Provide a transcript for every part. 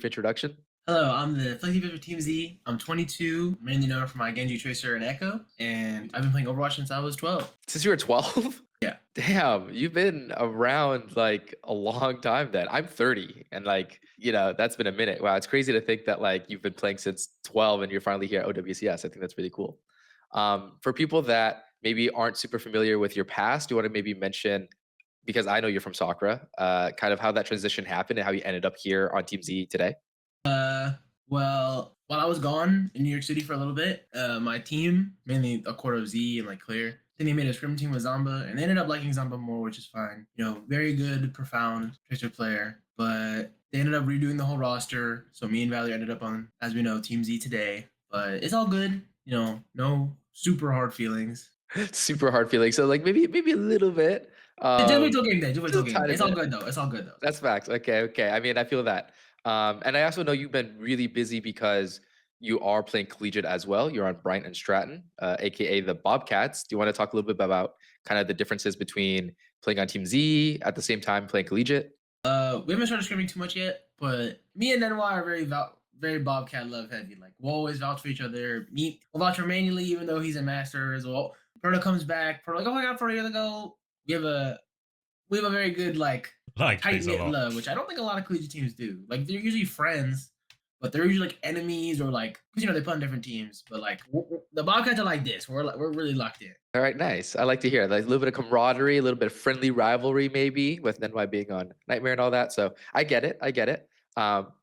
brief introduction? Hello, I'm the Flexi for Team Z. I'm 22, mainly known for my Genji Tracer and Echo, and I've been playing Overwatch since I was 12. Since you were 12? Yeah. Damn, you've been around like a long time then. I'm 30 and that's been a minute. Wow, it's crazy to think that like you've been playing since 12 and you're finally here at OWCS. I think that's really cool. For people that maybe aren't super familiar with your past, do you want to maybe mention, because I know you're from Sakura, kind of how that transition happened and how you ended up here on Team Z today? Well, while I was gone in New York City for a little bit, my team, mainly a quarter of Z and like Claire, then they made a scrim team with Zamba, and they ended up liking Zamba more, which is fine. You know, very good, profound Tracer player, but they ended up redoing the whole roster. So me and Valley ended up on, as we know, Team Z today. But it's all good. You know, no super hard feelings. Super hard feeling. So like maybe a little bit. Just wait till game day. Just wait till Just a game day. tiny It's all bit. good though. It's all good though. That's facts. Okay, okay. I mean, I feel that. And I also know you've been really busy because you are playing collegiate as well. You're on Bryant and Stratton, aka the Bobcats. Do you want to talk a little bit about kind of the differences between playing on Team Z at the same time playing collegiate? We haven't started scrimming too much yet, but me and NY are very Bobcat love heavy. Like we'll always vouch for each other. We'll vouch for manually, even though he's a master as well. Proto comes back. Proto like, oh my god, Proto, here to go. We have a very good like tight knit love, which I don't think a lot of collegiate teams do. Like they're usually friends, but they're usually like enemies or like because they play on different teams. But like the Bobcats are like this. We're really locked in. All right, nice. I like to hear like a little bit of camaraderie, a little bit of friendly rivalry, maybe with NY being on Nightmare and all that. So I get it. I get it.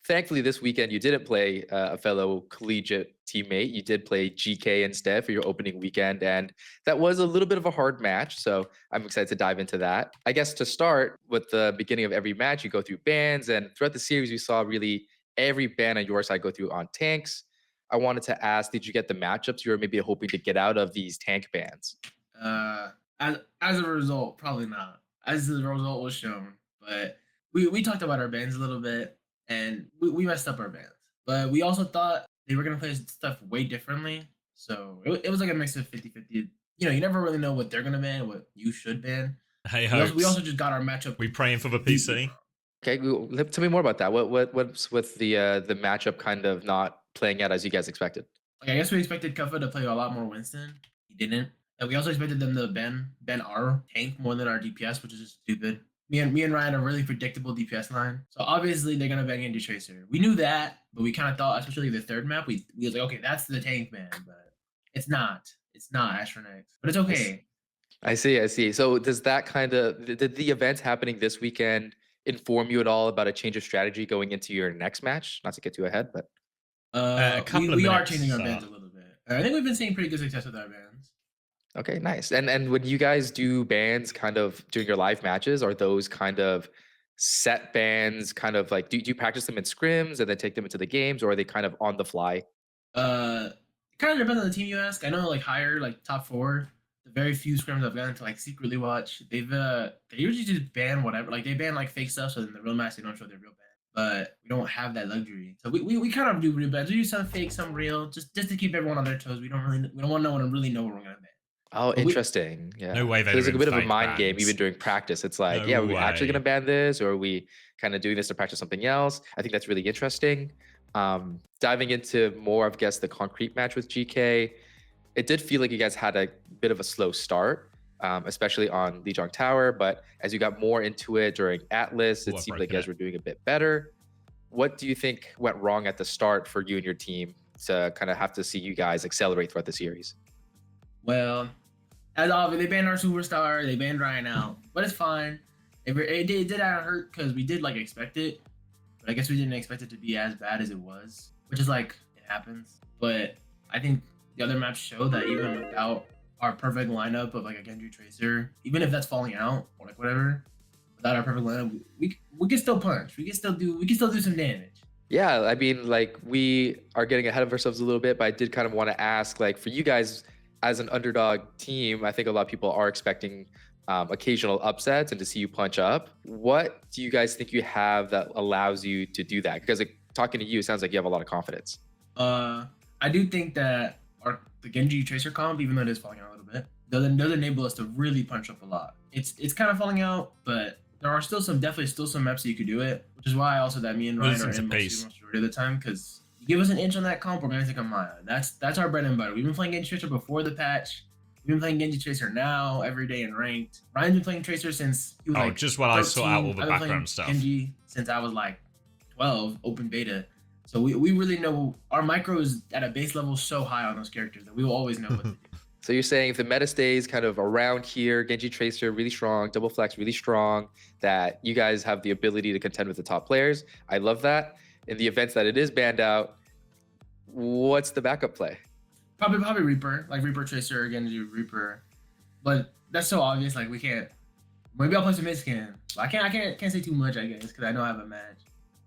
Thankfully, this weekend you didn't play a fellow collegiate teammate. You did play GK instead for your opening weekend, and that was a little bit of a hard match. So I'm excited to dive into that. I guess to start with the beginning of every match, you go through bans, and throughout the series, we saw really every ban on your side go through on tanks. I wanted to ask, did you get the matchups you were maybe hoping to get out of these tank bans? Uh, as a result, probably not. As the result was shown, but we talked about our bands a little bit, and we messed up our bands. But we also thought they were gonna play stuff way differently, so it was like a mix of 50-50. You know, you never really know what they're gonna ban, what you should ban. Hey, we also just got our matchup. We praying for the PC. Okay, tell me more about that. What's with the matchup kind of not playing out as you guys expected? Like I guess we expected Kuffa to play a lot more Winston. He didn't. And we also expected them to ban our tank more than our DPS, which is just stupid. Me and Ryan are really predictable DPS line. So obviously they're gonna ban Genji Tracer. We knew that, but we kind of thought, especially the third map, we was like, okay, that's the tank ban, but it's not. It's not Astronix. But it's okay. I see. So does that kind of did the events happening this weekend inform you at all about a change of strategy going into your next match? Not to get too ahead, but we are changing our bans a little bit. I think we've been seeing pretty good success with our bans. Okay, nice. And when you guys do bans kind of during your live matches, are those kind of set bans kind of like do you practice them in scrims and then take them into the games, or are they kind of on the fly? It kind of depends on the team you ask. I know like higher, like top 4, the very few scrims I've gotten to like secretly watch, they usually just ban whatever. Like they ban like fake stuff, so in the real match they don't show their real ban. But we don't have that luxury, so we kind of do real bans. We do some fake, some real, just to keep everyone on their toes. We don't want no one to really know what we're gonna ban. Oh, interesting. Yeah. No way. There's like a bit of a mind game even during practice. It's like, yeah, are we actually gonna ban this, or are we kind of doing this to practice something else? I think that's really interesting. Diving into more of, I guess, the concrete match with GK, it did feel like you guys had a bit of a slow start, especially on Lijiang Tower. But as you got more into it during Atlas, it seemed like you guys were doing a bit better. What do you think went wrong at the start for you and your team to kind of have to see you guys accelerate throughout the series? Well, as obvious, they banned our superstar, they banned Ryan out, but it's fine. It did hurt because we did like expect it, but I guess we didn't expect it to be as bad as it was, which is like, it happens. But I think the other maps show that even without our perfect lineup of like a Genji Tracer, even if that's falling out or like whatever, without our perfect lineup, we can still punch. We can still do some damage. Yeah, I mean, like we are getting ahead of ourselves a little bit, but I did kind of want to ask, like for you guys as an underdog team, I think a lot of people are expecting occasional upsets and to see you punch up. What do you guys think you have that allows you to do that? Because like, talking to you, it sounds like you have a lot of confidence. I do think that the Genji Tracer comp, even though it is falling out a little bit, does enable us to really punch up a lot. It's kind of falling out, but there are definitely still some maps that you could do it, which is why also that me and Ryan are Losing to in Pace. majority of the time, because you give us an inch on that comp, we're gonna take a mile. That's our bread and butter. We've been playing Genji Tracer before the patch. We've been playing Genji Tracer now every day in ranked. Ryan's been playing Tracer since he was like just while I sort out all the I've been background playing stuff. Genji since I was like 12, open beta. So we really know our micro is at a base level so high on those characters that we will always know what to do. So you're saying if the meta stays kind of around here, Genji Tracer really strong, Double Flex really strong, that you guys have the ability to contend with the top players. I love that. In the events that it is banned out, what's the backup play? Probably Reaper, like Reaper Tracer, Genji Reaper. But that's so obvious, like we can't. Maybe I'll play some mid-scan. I can't say too much, I guess, because I know I have a match.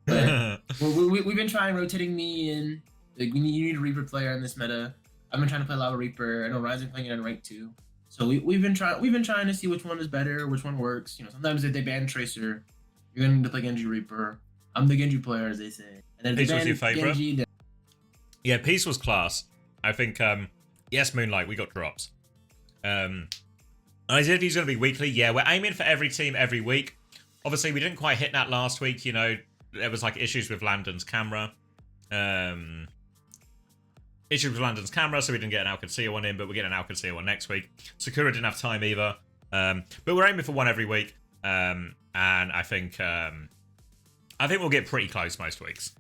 But we've been trying rotating me in. Like you need a Reaper player in this meta. I've been trying to play Lava Reaper. I know Ryan's been playing it in rank 2. So we've been trying to see which one is better, which one works. You know, sometimes if they ban Tracer, you're gonna need to play Genji Reaper. I'm the Genji player, as they say. And then if Peace they was ban your favorite? Genji, then Yeah, Peace was class. I think, yes, Moonlight, we got drops. I said he's going to be weekly. Yeah, we're aiming for every team every week. Obviously, we didn't quite hit that last week. You know, there was like issues with Landon's camera. Issues with Landon's camera, so we didn't get an Alcancia one in, but we're getting an Alcancia one next week. Sakura didn't have time either. But we're aiming for one every week. And I think we'll get pretty close most weeks.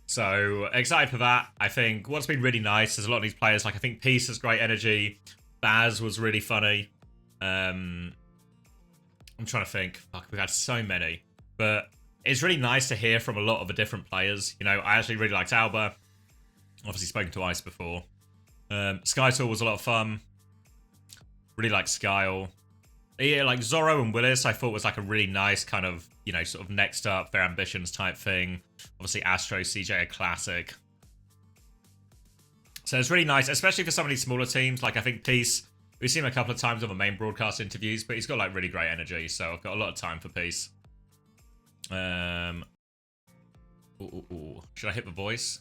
So excited for that. I think what's been really nice is a lot of these players, like I think Peace has great energy. Baz was really funny. I'm trying to think. Fuck, we've had so many. But it's really nice to hear from a lot of the different players. You know, I actually really liked Alba. Obviously spoken to Ice before. Skytor was a lot of fun. Really liked Skyle. Yeah, like Zorro and Willis, I thought was like a really nice kind of, you know, sort of next up, their ambitions type thing. Obviously Astro, CJ, a classic. So it's really nice, especially for some of these smaller teams. Like I think Peace, we've seen him a couple of times on the main broadcast interviews, but he's got like really great energy. So I've got a lot of time for Peace. Should I hit the voice?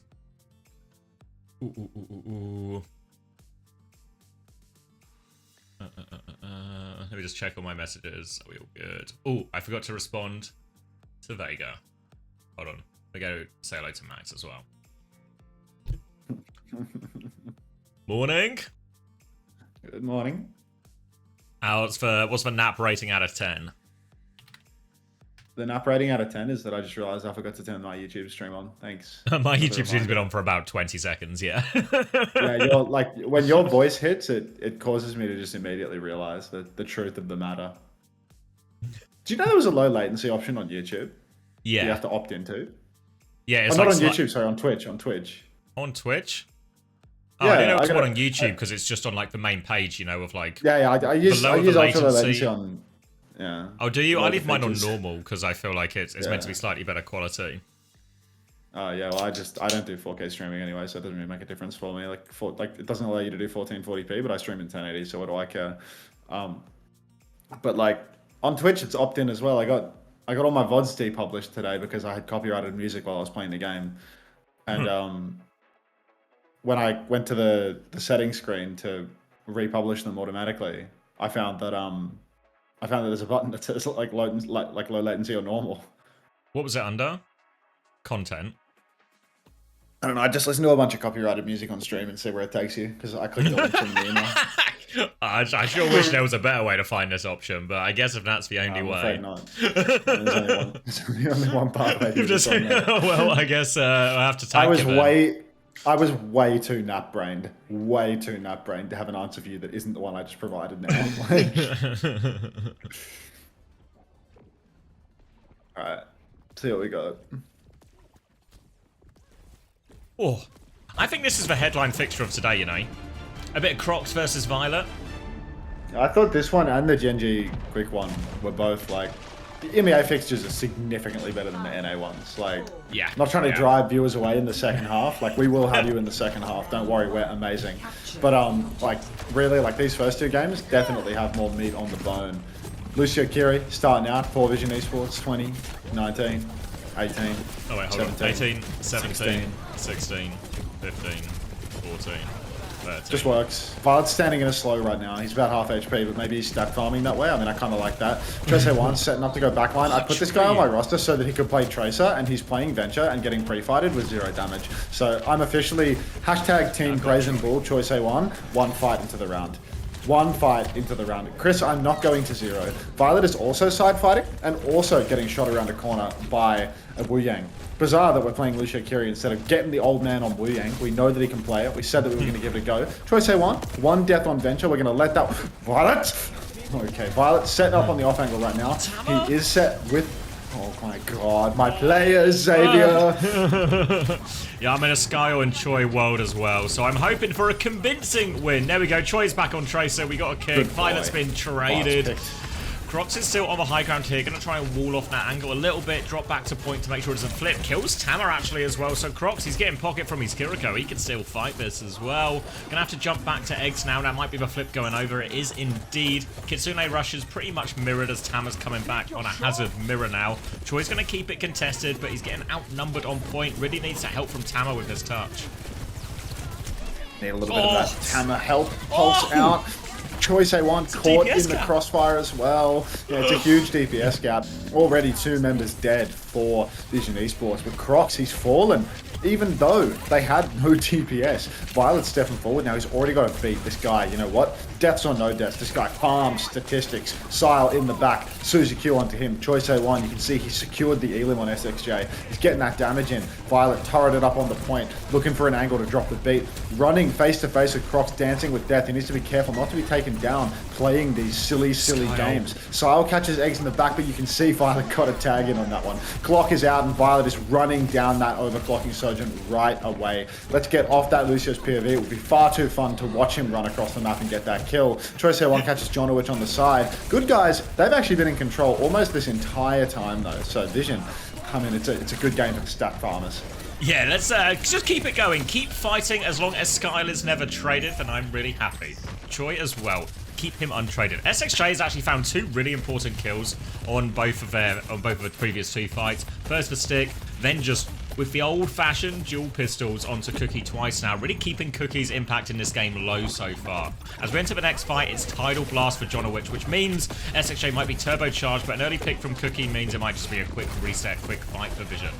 Let me just check all my messages. Are we all good? Oh, I forgot to respond to Vega. Hold on. I go say hello to Max as well. Morning. Good morning. What's the nap rating out of 10? The nap rating out of 10 is that I just realized I forgot to turn my YouTube stream on. Thanks. My YouTube stream's been on for about 20 seconds, yeah. Yeah, you're, like when your voice hits, it causes me to just immediately realize the truth of the matter. Do you know there was a low latency option on YouTube? Yeah. You have to opt into? Yeah, it's not like on YouTube, sorry, on Twitch. On Twitch? On Twitch? Oh, Yeah, I didn't know it was I one gotta- on YouTube because it's just on like the main page, you know, of like. Yeah, I use lower the ultra low latency. latency on. Yeah. Oh, do you? I lower leave the mine on features. normal because I feel like it's meant to be Yeah. slightly better quality. Oh yeah, well I don't do 4K streaming anyway, so it doesn't really make a difference for me. Like it doesn't allow you to do 1440p, but I stream in 1080, so what do I care? But like on Twitch, it's opt-in as well. I got all my VODs depublished today because I had copyrighted music while I was playing the game, and when I went to the settings screen to republish them automatically, I found that there's a button that says like low latency or normal. What was it under? Content. I don't know. I just listen to a bunch of copyrighted music on stream and see where it takes you because I clicked the link from the email. I sure wish there was a better way to find this option, but I guess if that's the only I'm way. afraid not. There's only one part. You've just, well, I guess I have to thank I was way too nap brained to have an answer for you that isn't the one I just provided now. All right, see what we got. Oh, I think this is the headline fixture of today, you know. A bit of Crocs versus Violet. I thought this one and the Genji quick one were both like the EMEA fixtures are significantly better than the NA ones. Like, yeah, not trying to drive viewers away in the second half. Like, we will have you in the second half. Don't worry, we're amazing. But like, really, like these first two games definitely have more meat on the bone. Lucio Kiri starting out, 4Vision Esports, 20, 19, 18. Oh wait, hold 17, on. 18, 17, 16, 15, 14. Just works. Violet's standing in a slow right now. He's about half HP, but maybe he's stack farming that way. I mean, I kind of like that. Tracer 1 setting up to go backline. I put this guy on my roster so that he could play Tracer, and he's playing Venture and getting pre-fighted with 0 damage. So I'm officially hashtag Team Brazen Bull, Choice A1, 1 fight into the round. 1 fight into the round. Chris, I'm not going to 0. Violet is also side fighting and also getting shot around a corner by a Wu Yang. Bizarre that we're playing Lucio Kiri instead of getting the old man on Wu Yang. We know that he can play it. We said that we were going to give it a go. Choice A1, 1 death on Venture. We're going to let that... Violet? Okay, Violet's setting up on the off angle right now. He is set with... Oh my god, my players, Xavier! Yeah, I'm in a Skyo and Choi world as well, so I'm hoping for a convincing win. There we go, Choi's back on Tracer, we got a kick, Violet's been traded. Crocs is still on the high ground here, going to try and wall off that angle a little bit, drop back to point to make sure it doesn't flip. Kills Tama actually as well, so Crocs, he's getting pocket from his Kiriko. He can still fight this as well. Gonna have to jump back to eggs now. That might be the flip going over. It is indeed. Kitsune Rush is pretty much mirrored as Tama's coming back on a hazard mirror now. Choi's going to keep it contested, but he's getting outnumbered on point. Really needs that help from Tama with this touch. Need a little bit of that Tama help. Pulse out. Choice A1 caught in the crossfire as well. Yeah, it's a huge DPS gap. Already 2 members dead for Vision Esports. But Crocs, he's fallen. Even though they had no DPS, Violet's stepping forward now. He's already got to beat this guy. You know what? Deaths or no deaths. This guy farms statistics. Sile in the back. Suzy Q onto him. Choice A1, you can see he secured the Elim on SXJ. He's getting that damage in. Violet turreted up on the point. Looking for an angle to drop the beat. Running face to face with Crocs, dancing with death. He needs to be careful not to be taken down playing these silly games. Sile catches eggs in the back, but you can see Violet got a tag in on that one. Clock is out and Violet is running down that overclocking Sojourn right away. Let's get off that Lucio's POV. It would be far too fun to watch him run across the map and get that kill. Choice A1 catches Jonowich on the side. Good guys, they've actually been in control almost this entire time though. So Vision, I mean, it's a good game for the stat farmers. Yeah, let's just keep it going. Keep fighting as long as Skylar's never traded, then I'm really happy. Choi as well. Keep him untraded. SXJ has actually found 2 really important kills on both of the previous 2 fights. First the stick, then just with the old-fashioned dual pistols onto Cookie twice now, really keeping Cookie's impact in this game low so far. As we enter the next fight, it's Tidal Blast for Jonowich, which means SXJ might be turbocharged, but an early pick from Cookie means it might just be a quick reset, quick fight for Vision.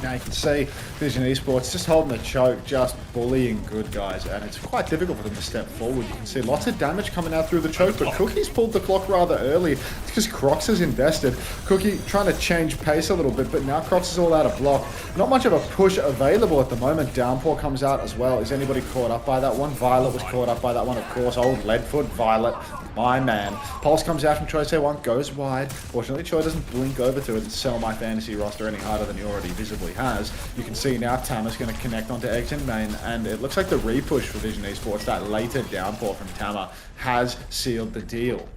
Now you can see Vision Esports just holding the choke, just bullying good guys, and it's quite difficult for them to step forward. You can see lots of damage coming out through the choke, but Cookie's pulled the clock rather early. It's because Crocs is invested. Cookie trying to change pace a little bit, but now Crocs is all out of block. Not much of a push available at the moment. Downpour comes out as well. Is anybody caught up by that one? Violet was caught up by that one, of course. Old Leadfoot, Violet, my man. Pulse comes out from Choice A1, goes wide. Fortunately, Choi doesn't blink over to it and sell my fantasy roster any harder than he already visibly has. You can see now Tama's going to connect onto eggs in main, and it looks like the repush for Vision Esports, that later downpour from Tama, has sealed the deal.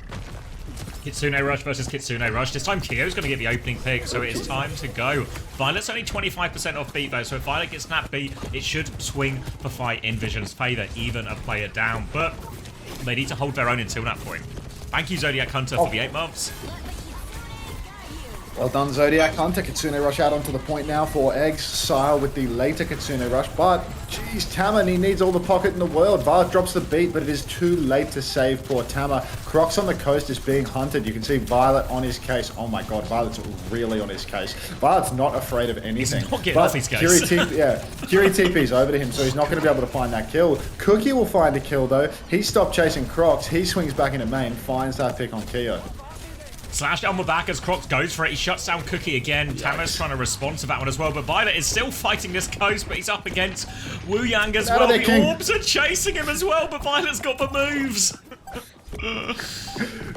Kitsune Rush versus Kitsune Rush. This time Kyo's going to get the opening pick, so it is time to go. Violet's only 25% off beat though, so if Violet gets that beat, it should swing the fight in Vision's favour, even a player down. But they need to hold their own until that point. Thank you, Zodiac Hunter, for the 8 months. Well done, Zodiac Hunter. Kitsune Rush out onto the point now for eggs. Sile with the later Kitsune Rush, but geez, Tama, he needs all the pocket in the world. Violet drops the beat, but it is too late to save poor Tama. Crocs on the coast is being hunted. You can see Violet on his case. Oh my god, Violet's really on his case. Violet's not afraid of anything. He's not getting off his case. Kiri TP's over to him, so he's not going to be able to find that kill. Cookie will find a kill though. He stopped chasing Crocs. He swings back into main, finds that pick on Kyo. Slashed on the back as Crocs goes for it. He shuts down Cookie again. Tama's trying to respond to that one as well. But Violet is still fighting this coast, but he's up against Wu Yang as well. The orbs are chasing him as well, but Violet's got the moves.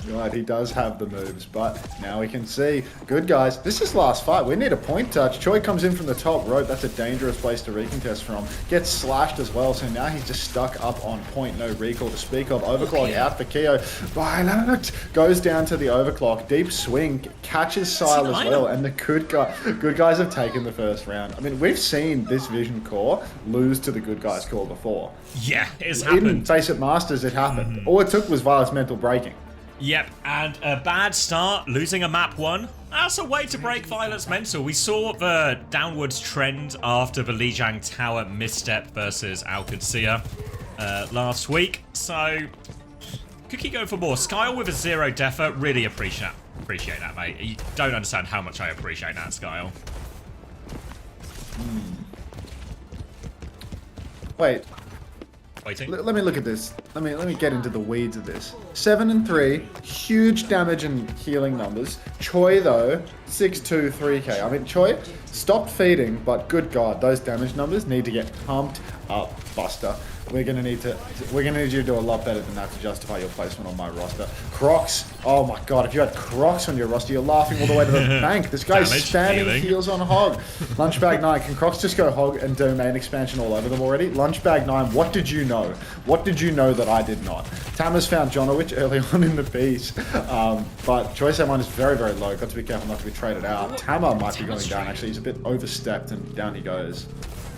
Right, he does have the moves, but now we can see. Good guys, this is last fight. We need a point touch. Choi comes in from the top rope. That's a dangerous place to recontest from. Gets slashed as well, so now he's just stuck up on point. No recall to speak of. Overclock out for Kyo. Violet goes down to the overclock. Deep swing, catches Sile as well, and the good guys have taken the first round. I mean, we've seen this Vision core lose to the good guys core before. Yeah, it's happened. In Face It Masters, it happened. All it took was Violet's mental breaking. Yep, and a bad start, losing a map 1. That's a way to break Violet's mental. We saw the downwards trend after the Lijiang Tower misstep versus Alcacia last week. So, Cookie go for more. Skyle with a 0 defa. Really appreciate that, mate. You don't understand how much I appreciate that, Skyle. Wait. Waiting. Let me look at this. Let me get into the weeds of this. 7 and 3, huge damage and healing numbers. Choi though, 6-2, 3k. I mean, Choi stopped feeding, but good God, those damage numbers need to get pumped up, Buster. We're gonna need you to do a lot better than that to justify your placement on my roster. Crocs, oh my God, if you had Crocs on your roster, you're laughing all the way to the bank. This guy's spamming heals on Hog. Lunchbag 9, can Crocs just go Hog and do main expansion all over them already? Lunchbag 9, what did you know? What did you know that I did not? Tama's found Jonowich early on in the piece, but Choice A1 is very, very low. Got to be careful not to be traded out. Tama might be going down, actually. He's a bit overstepped and down he goes.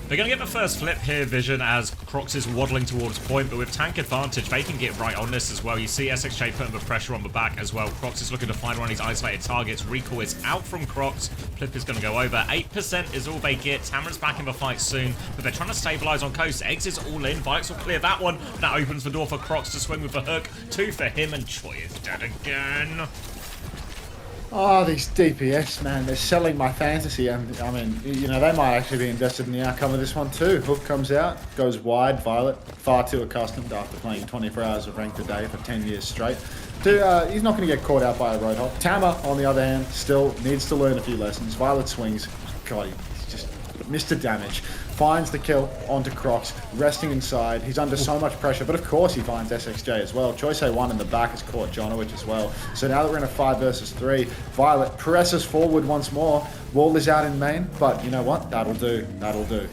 They're going to get the first flip here, Vision, as Crocs is waddling towards point, but with tank advantage, they can get right on this as well. You see SXJ putting the pressure on the back as well. Crocs is looking to find one of these isolated targets. Recall is out from Crocs. Flip is going to go over. 8% is all they get. Tamara's back in the fight soon, but they're trying to stabilize on coast. Eggs is all in. Vikes will clear that one. That opens the door for Crocs to swing with the hook. 2 for him, and Choi is dead again. Oh, these DPS, man, they're selling my fantasy, and I mean, you know, they might actually be invested in the outcome of this one too. Hook comes out, goes wide, Violet, far too accustomed after playing 24 hours of ranked a day for 10 years straight. He's not going to get caught out by a Roadhog. Tama, on the other hand, still needs to learn a few lessons. Violet swings, God, he's just Mr. Damage. Finds the kill onto Crocs, resting inside. He's under so much pressure, but of course he finds SXJ as well. Choice A1 in the back has caught Jonowich as well. So now that we're in a 5 versus 3, Violet presses forward once more. Wall is out in main, but you know what? That'll do. That'll do.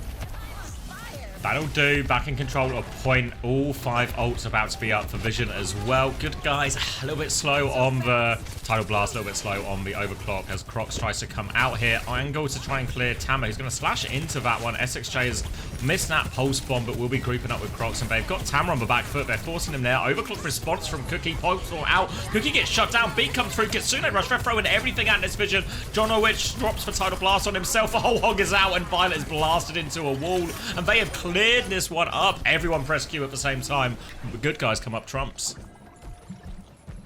That'll do. Back in control of point. All 5 ults about to be up for Vision as well. Good guys. A little bit slow on the Tidal Blast. A little bit slow on the Overclock as Crocs tries to come out here. Angle to try and clear Tama. He's going to slash into that one. SXJ has missed that pulse bomb, but will be grouping up with Crocs, and they've got Tama on the back foot. They're forcing him there. Overclock response from Cookie. Pulse out. Cookie gets shut down. Beat comes through. Kitsune rush. They're throwing everything at this Vision. Jonowich drops the Tidal Blast on himself. The whole Hog is out, and Violet is blasted into a wall, and they have cleared this one up. Everyone press Q at the same time. The good guys come up trumps.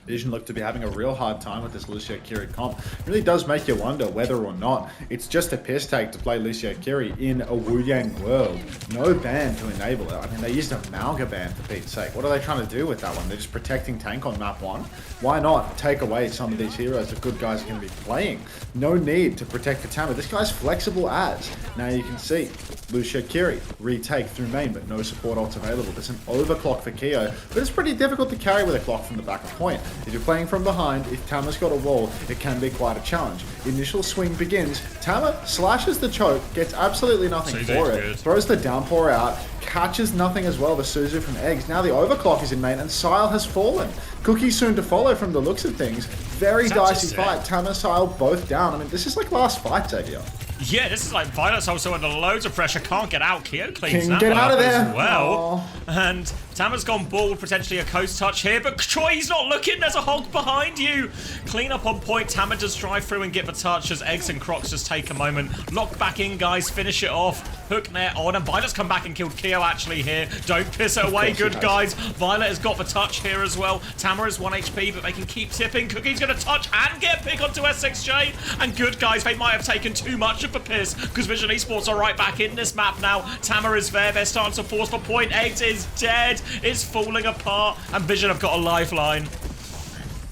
Vision look to be having a real hard time with this Lucio Kiri comp. It really does make you wonder whether or not it's just a piss take to play Lucio Kiri in a Wu Yang world. No ban to enable it. I mean, they used a Malga ban for Pete's sake. What are they trying to do with that one? They're just protecting tank on map 1. Why not take away some of these heroes that good guys are going to be playing? No need to protect the Tama. This guy's flexible as. Now you can see Lucio Kiri retake through main, but no support ults available. There's an overclock for Keo, but it's pretty difficult to carry with a clock from the back of point. If you're playing from behind, if Tama's got a wall, it can be quite a challenge. Initial swing begins. Tama slashes the choke, gets absolutely nothing for it. Good. Throws the downpour out, catches nothing as well, the Suzu from Eggs. Now the overclock is in main, and Sile has fallen. Cookie soon to follow from the looks of things. Very dicey fight. Tama, Sile both down. I mean, this is like last fight, Xavier. Yeah, this is like Violet's also under loads of pressure. Can't get out. Keo cleans that get one out up of there. as well. Aww. And Tama's gone bald, potentially a coast touch here, but Troy's not looking. There's a Hog behind you. Clean up on point. Tama does drive through and get the touch as Eggs and Crocs just take a moment. Lock back in, guys. Finish it off. Hook net on, and Violet's come back and killed Keo actually here. Don't piss it away, good guys. Violet has got the touch here as well. Tama is 1 HP, but they can keep tipping. Cookie's going to touch and get pick onto SXJ. And good guys, they might have taken too much of the piss, because Vision Esports are right back in this map now. Tama is there. They're starting to force the point. Eggs is dead. It's falling apart, and Vision have got a lifeline.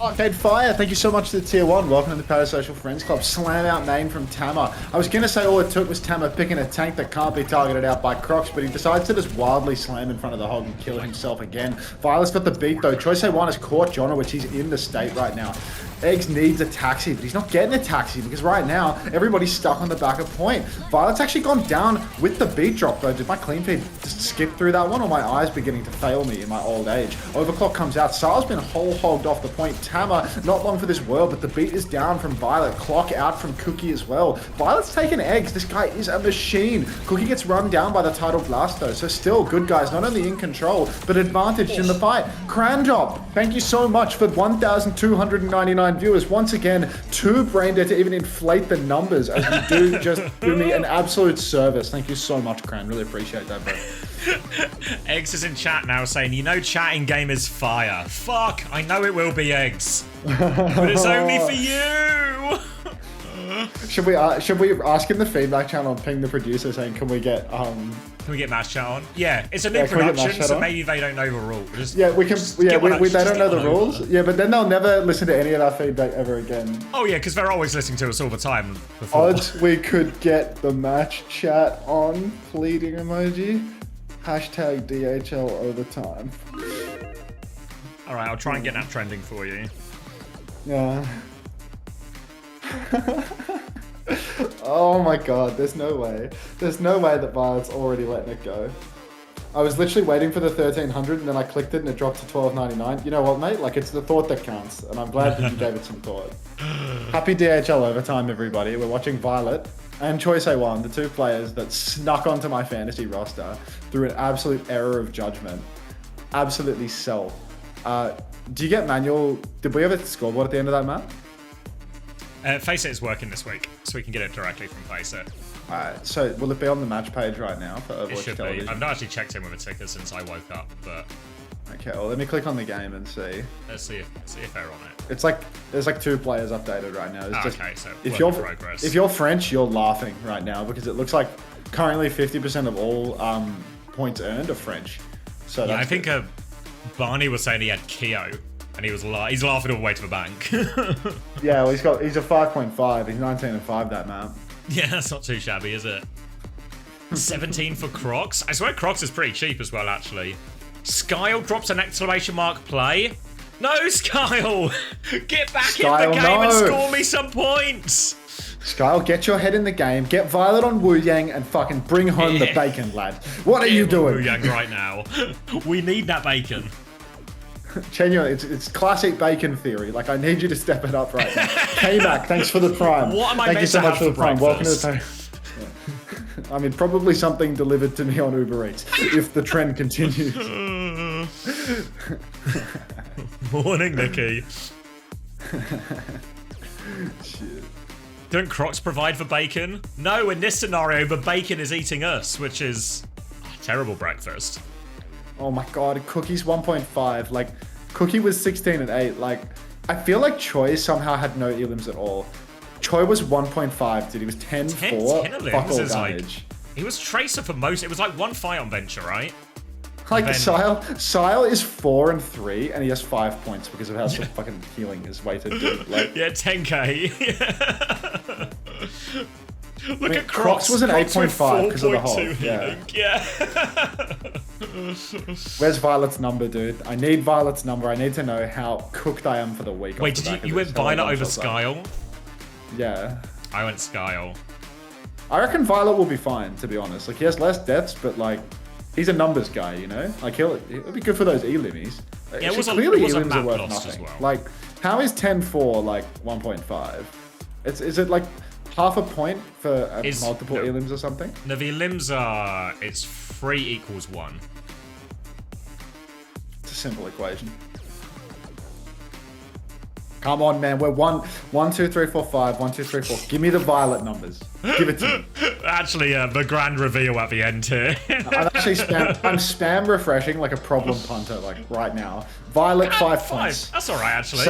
Arcade Fire, thank you so much to the Tier 1. Welcome to the Parasocial Friends Club. Slam out main from Tama. I was going to say all it took was Tama picking a tank that can't be targeted out by Crocs, but he decides to just wildly slam in front of the Hog and kill himself again. Violet's got the beat though. Choice A1 has caught Jonowich. He's in the state right now. Eggs needs a taxi, but he's not getting a taxi because right now everybody's stuck on the back of point. Violet's actually gone down with the beat drop though. Did my clean feed just skip through that one, or my eyes beginning to fail me in my old age? Overclock comes out. Sile's been whole hogged off the point. Tama, not long for this world, but the beat is down from Violet. Clock out from Cookie as well. Violet's taken Eggs. This guy is a machine. Cookie gets run down by the Tidal Blast though, so still good guys, not only in control, but advantaged in the fight. Cranjob, thank you so much for 1,299 kind viewers. Once again, too brain dead to even inflate the numbers as you do just do me an absolute service. Thank you so much, Cran. Really appreciate that, bro. Eggs is in chat now saying, you know chatting game is fire. Fuck, I know it will be, Eggs. But it's only for you. Should we ask in the feedback channel and ping the producer saying, can we get match chat on? Yeah, it's a new production, so maybe they don't know the rules. We don't know the rules. Yeah, but then they'll never listen to any of our feedback ever again. Oh yeah, because they're always listening to us all the time. Before. Odds we could get the match chat on, pleading emoji. Hashtag DHL overtime. All right, I'll try and get that trending for you. Yeah. Oh my god, there's no way. There's no way that Violet's already letting it go. I was literally waiting for the 1300 and then I clicked it and it dropped to 12.99. You know what, mate? Like, it's the thought that counts, and I'm glad that you gave it some thought. Happy DHL overtime, everybody. We're watching Violet and Choice A1, the two players that snuck onto my fantasy roster through an absolute error of judgment. Absolutely sell. Do you get manual? Did we have a scoreboard at the end of that map? Faceit is working this week, so we can get it directly from Faceit. Alright, so will it be on the match page right now for It Overwatch should Television? be. I've not actually checked in with a ticker since I woke up, but Okay, well let me click on the game and see. let's see if they're on it. It's like there's like 2 players updated right now. It's just, Okay, so if work you're in progress. if you're French, you're laughing right now because it looks like currently 50% of all points earned are French. So Yeah, that's I think good. Barney was saying he had Keo, and he's laughing all the way to the bank. Yeah, well he's a 5.5. He's 19-5 that map. Yeah, that's not too shabby, is it? 17 for Crocs. I swear Crocs is pretty cheap as well, actually. Skyle drops an exclamation mark play. No, Skyle! Get back Skyle, in the game no. and score me some points! Skyle, get your head in the game. Get Violet on Wu Yang and fucking bring home the bacon, lad. What are you doing? Wu Yang right now. We need that bacon. Chenyo, it's classic bacon theory. Like, I need you to step it up right now. K-Mac, thanks for the prime. What am I Thank meant you so to much have for the prime. for Welcome to the breakfast? I mean, probably something delivered to me on Uber Eats, if the trend continues. Morning, Nikki. Shit. Don't Crocs provide for bacon? No, in this scenario, the bacon is eating us, which is a terrible breakfast. Oh my god, Cookie's 1.5. Like, Cookie was 16-8. Like, I feel like Choi somehow had no elims at all. Choi was 1.5, dude. He was 10-4. 10 Fuck elims all is like... damage. He was Tracer for most... It was like one fight on Venture, right? Like, then- Sile is 4-3, and he has 5 points because of how some fucking healing is weighted, dude. Like, Yeah, 10k. Look mean, at Crocs. Crocs was an Crocs with 8.5 because of the 4.2 hole, healing. Yeah. where's Violet's number, dude? I need Violet's number. I need to know how cooked I am for the week. Wait, off the back of you went this. How Violet I over shot that. Skyle? Yeah. I went Skyle. I reckon Violet will be fine, to be honest. Like, he has less deaths, but like, he's a numbers guy, you know? Like, he'll be good for those elimies. Yeah, it was a- clearly it was a elims are map worth lost as nothing. well. Like, how is 10-4 like 1.5? Is it like half a point for multiple no. elims or something? No, the limbs are... It's 3 equals 1. It's a simple equation. Come on, man. We're 1, 2, 3, 4, 5. 1, 2, 3, 4. Give me the Violet numbers. Give it to me. Actually, the grand reveal at the end here. I'm actually spam refreshing like a problem punter, like right now. Violet 5 points. That's all right, actually.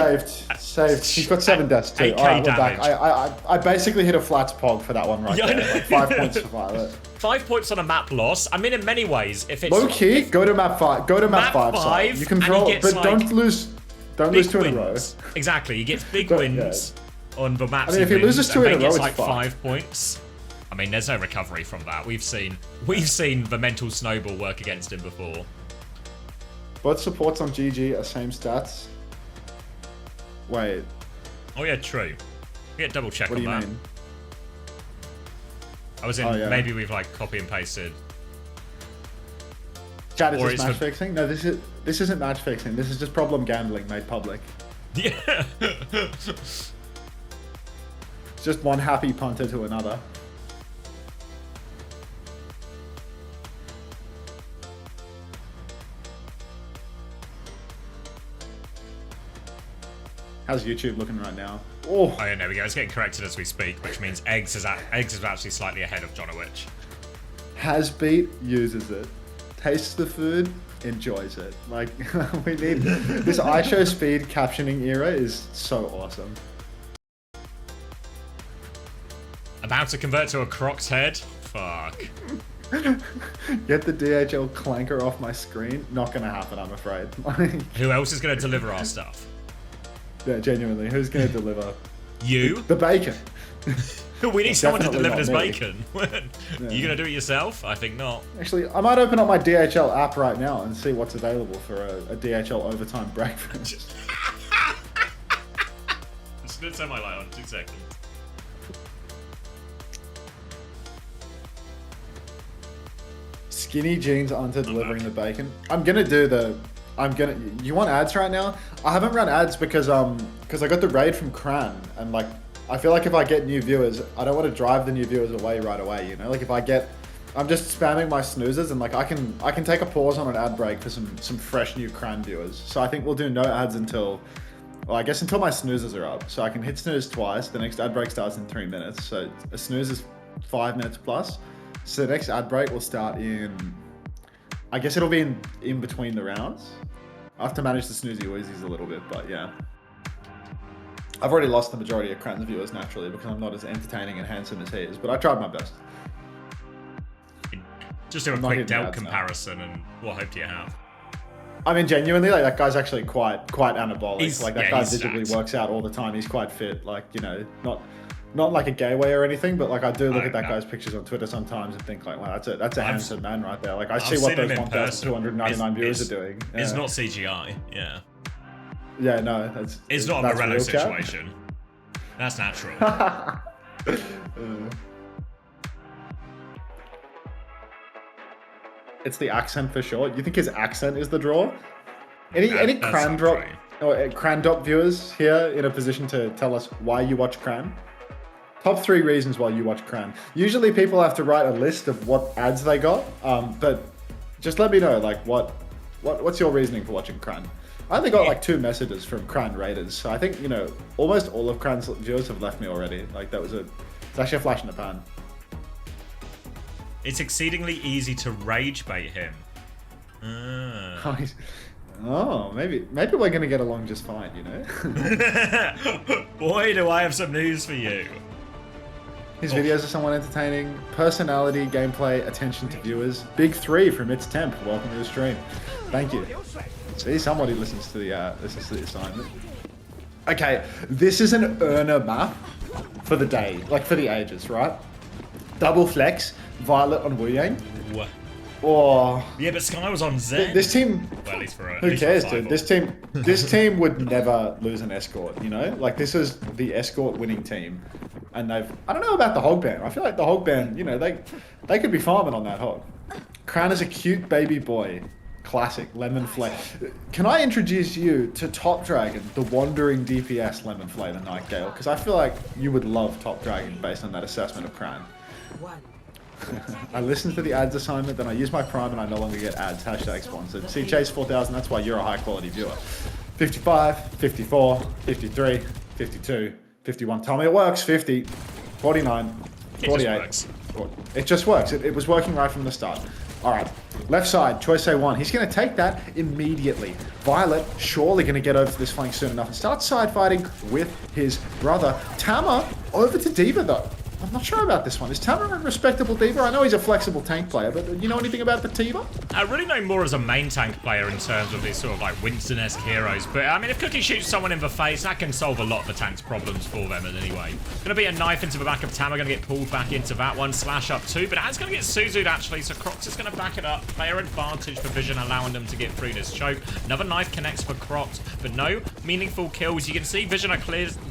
Saved. She's got 7 deaths too. 8k All right, we're back. damage. I basically hit a flats pog for that one right Yeah, I there. know. Like 5 points for Violet. 5 points on a map loss. I mean, in many ways, if it's Low key, go to map 5. Go to map 5. Map Side. 5, You can and he draw, gets, but like, don't lose. Don't big lose 2 in a row. wins. Exactly, he gets big Don't- wins on the maps. I mean, if he wins, loses 2 and in a then row, gets it's like fucked. 5 points. I mean, there's no recovery from that. We've seen the mental snowball work against him before. Both supports on GG are same stats. Wait, Oh yeah, true. We get double check what on do you that. mean? I was in. Oh, yeah. Maybe we've like copy and pasted. Chat, is Or this it's match for- fixing? No, this isn't match fixing. This is just problem gambling made public. Yeah. It's just one happy punter to another. How's YouTube looking right now? Oh, Oh yeah, there we go. It's getting corrected as we speak, which means Eggs is actually slightly ahead of Jonowich. Hasbeat uses it, tastes the food, enjoys it. Like, we need this iShow speed captioning era is so awesome. About to convert to a Croc's head? Fuck. Get the DHL clanker off my screen. Not gonna happen, I'm afraid. Like, Who else is going to deliver our stuff? yeah, genuinely, who's gonna deliver You? the bacon? We need someone to Definitely deliver this not me. bacon. You going to do it yourself? I think not. Actually, I might open up my DHL app right now and see what's available for a DHL overtime breakfast. I'm just going to turn my light on. 2 seconds. Skinny jeans onto delivering the bacon. I'm gonna do the. You want ads right now? I haven't run ads because I got the raid from Cran, and like I feel like if I get new viewers, I don't want to drive the new viewers away right away. You know, like if I'm just spamming my snoozers, and like I can take a pause on an ad break for some fresh new Cran viewers. So I think we'll do no ads until. Well, I guess until my snoozers are up. So I can hit snooze twice. The next ad break starts in 3 minutes. So a snooze is 5 minutes plus. So the next ad break will start in, I guess it'll be in between the rounds. I have to manage the snoozy woozies a little bit, but yeah. I've already lost the majority of Cran's viewers naturally because I'm not as entertaining and handsome as he is, but I tried my best. Just do a I'm not quick hitting dealt ads now. comparison, and what hope do you have? I mean, genuinely, like that guy's actually quite anabolic. He's- Like that yeah, guy he's visibly stacked. works out all the time. He's quite fit. Like, you know, not like a gay way or anything, but like I do look Oh, at that no. guy's pictures on Twitter sometimes and think like, wow, that's a I've- handsome man right there. Like I I've see what seen him those in person. 1,299 viewers It's- are doing. It's Yeah. not CGI, yeah. Yeah, no, that's. It's not a that's Morello real chat. situation. That's natural. It's the accent for sure. You think his accent is the draw? Any That Cran sounds drop right. or Cran Dop viewers here in a position to tell us why you watch Cran? Top 3 reasons why you watch Cran. Usually people have to write a list of what ads they got, but just let me know like what's your reasoning for watching Cran? I only got like 2 messages from Cran Raiders, so I think almost all of Cran's viewers have left me already. Like it's actually a flash in the pan. It's exceedingly easy to rage bait him. Oh, maybe we're gonna get along just fine, you know? Boy, do I have some news for you. His videos are somewhat entertaining. Personality, gameplay, attention to viewers. Big 3 from It's Temp. Welcome to the stream. Thank you. See, somebody listens to the assignment. Okay, this is an earner map for the day, like for the ages, right? Double flex, Violet on Wu Yang. What? Or Yeah, but Sky was on Zen. this team. Well, at least for Who cares, dude? This team would never lose an escort, you know? Like, this is the escort winning team. And I don't know about the hog band. I feel like the hog band, they could be farming on that hog. Cran is a cute baby boy. Classic, lemon flavor. Can I introduce you to Top Dragon, the wandering DPS lemon flavor Nightgale? Because I feel like you would love Top Dragon based on that assessment of Cran. I listened to the ads assignment, then I use my Prime and I no longer get ads. Hashtag sponsored. See Chase 4000, that's why you're a high quality viewer. 55, 54, 53, 52, 51. Tell me it works. 50, 49, 48. It just works. It was working right from the start. All right, left side, choice A1. He's going to take that immediately. Violet, surely going to get over to this flank soon enough and start side fighting with his brother. Tama, over to D.Va though. I'm not sure about this one. Is Tama a respectable D.Va? I know he's a flexible tank player, but you know anything about the D.Va? I really know more as a main tank player in terms of these sort of like Winston-esque heroes, but I mean, if Cookie shoots someone in the face, that can solve a lot of the tank's problems for them in any way. Gonna be a knife into the back of Tama, gonna get pulled back into that one, slash up too, but that's gonna get Suzu'd actually, so Crocs is gonna back it up. Player advantage for Vision, allowing them to get through this choke. Another knife connects for Crocs, but no meaningful kills. You can see Vision are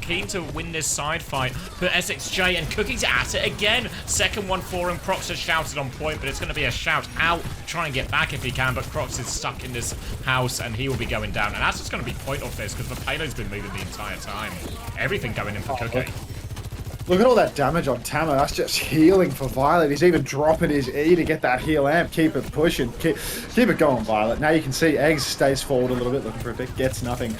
keen to win this side fight, but SXJ and Cookie's at it again. Second one for him. Crocs has shouted on point, but it's going to be a shout out. Try and get back if he can, but Crocs is stuck in this house and he will be going down. And that's just going to be point off this because the payload's been moving the entire time. Everything going in for Cookie. Look at all that damage on Tama. That's just healing for Violet. He's even dropping his E to get that heal amp. Keep it pushing. Keep it going, Violet. Now you can see Eggs stays forward a little bit, looking for a pick. Gets nothing.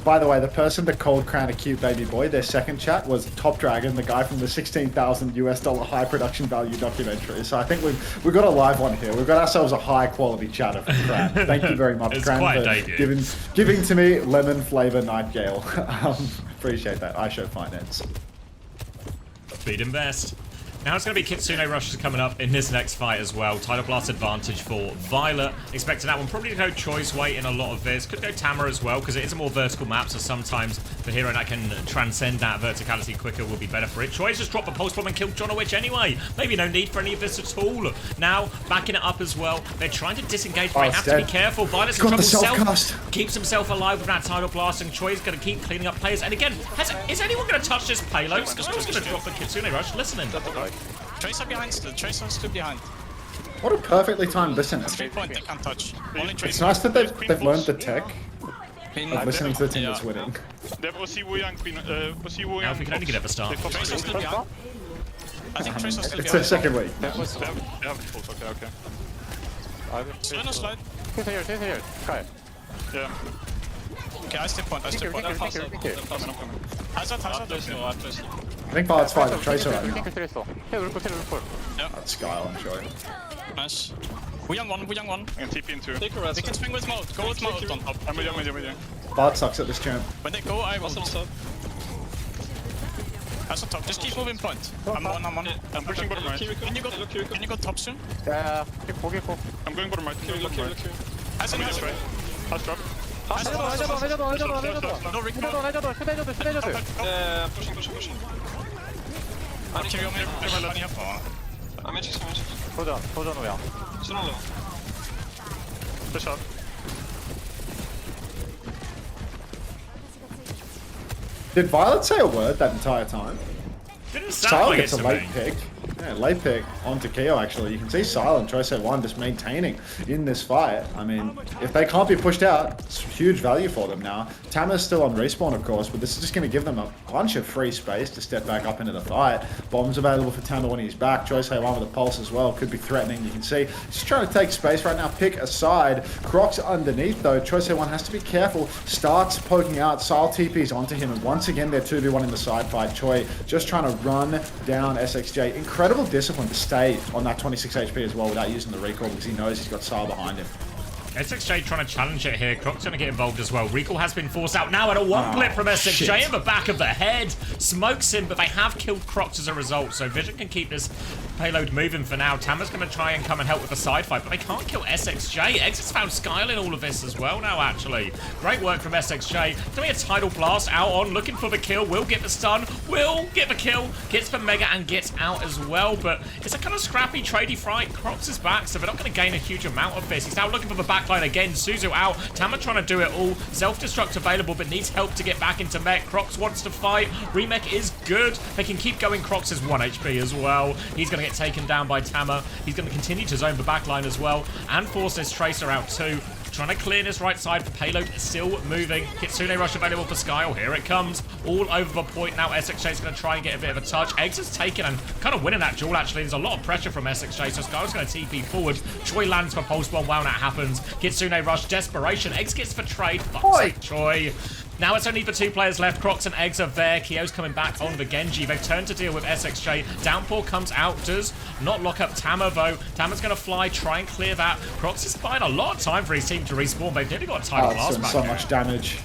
By the way, the person that called Crown a cute baby boy, their second chat was Top Dragon, the guy from the $16,000 US high production value documentary. So I think we've got a live one here. We've got ourselves a high quality chatter from Cran. Thank you very much, Cran, for giving to me lemon flavor Nightgale. Appreciate that. iShow Finance. Speed invest. Now it's going to be Kitsune Rushes coming up in this next fight as well. Tidal Blast advantage for Violet. Expecting that one probably to go Choice Weight in a lot of this. Could go Tama as well, because it is a more vertical map, so sometimes the hero that can transcend that verticality quicker will be better for it. Choice just dropped the pulse bomb and killed Jonowitch anyway. Maybe no need for any of this at all. Now, backing it up as well. They're trying to disengage, but they have to be careful. Violet's in trouble himself. Keeps himself alive with that Tidal Blast, and Choi's going to keep cleaning up players. And again, is anyone going to touch this payload? Sky was going to drop the Kitsune Rush. Listening. Tracer behind still. Tracer still behind. What a perfectly timed listen. 3 point, they can't touch. Only It's Tracer. nice that they've learned the tech of listening to the team that's winning. They have OC and Queen. OC Now if we can only get at the start. Tracer still behind. I think Tracer still It's their behind. second week. They have full. Okay. Surrender slide. Yeah. Okay, I still point. I still point. Hazard. I think Violet's fighting Tracer right now. That's Skyle, I'm sure. Nice. We on one. I can TP into. They can swing with mode. Go with mode on top. I'm with you. Violet sucks at this champ. When they go, I will. Hazard top. Just keep moving point. I'm on. I'm pushing bottom right. Can you go top soon? I'm going bottom right. Hazard This way. Hard drop. No, Rick. Pushing. Carry on me. Push up. Did Violet say a word that entire time? Didn't sound Silent like gets it a to late me. pick. Yeah, late pick onto Keo actually. You can see Silent, Tracer 1 just maintaining in this fight. I mean, if they can't be pushed out, it's huge value for them now. Tama's still on respawn, of course, but this is just going to give them a bunch of free space to step back up into the fight. Bombs available for Tama when he's back. Choice 1 with a pulse as well. Could be threatening. You can see he's just trying to take space right now. Pick a side. Croc's underneath though. Choice 1 has to be careful. Starts poking out. Sile TP's onto him, and once again they're 2v1 in the side fight. Choi just trying to run down SXJ. Incredible discipline to stay on that 26 HP as well without using the recall, because he knows he's got Sile behind him. SXJ trying to challenge it here. Croc's going to get involved as well. Recall has been forced out now, and a one clip from SXJ shit. in the back of the head. Smokes him, but they have killed Crocs as a result, so Vision can keep this payload moving for now. Tama's going to try and come and help with the side fight, but they can't kill SXJ. X has found Skyle in all of this as well now, actually. Great work from SXJ. Doing a Tidal Blast out on, looking for the kill. Will get the stun, will get the kill, gets the Mega and gets out as well, but it's a kind of scrappy, tradey fight. Crocs is back, so they're not going to gain a huge amount of this. He's now looking for the backline again. Suzu out. Tama trying to do it all. Self-destruct available, but needs help to get back into mech. Crocs wants to fight. Remech is good. They can keep going. Crocs is 1 HP as well. He's going to get taken down by Tama. He's going to continue to zone the backline as well and force this Tracer out too. Trying to clear this right side. The payload is still moving. Kitsune Rush available for Skyle. Here it comes. All over the point now. SXJ is going to try and get a bit of a touch. Eggs is taken and kind of winning that duel, actually. There's a lot of pressure from SXJ, so Skyle's going to TP forward. Choi lands for Pulse Bomb while that happens. Kitsune Rush, desperation. Eggs gets for trade. Fuck Choi. Now it's only the 2 players left. Crocs and Eggs are there. Kyo's coming back on the Genji. They've turned to deal with SXJ. Downpour comes out. Does not lock up Tama, though. Tama's going to fly, try and clear that. Crocs is buying a lot of time for his team to respawn. They've nearly got a Tidal Blast Doing back so here. much damage.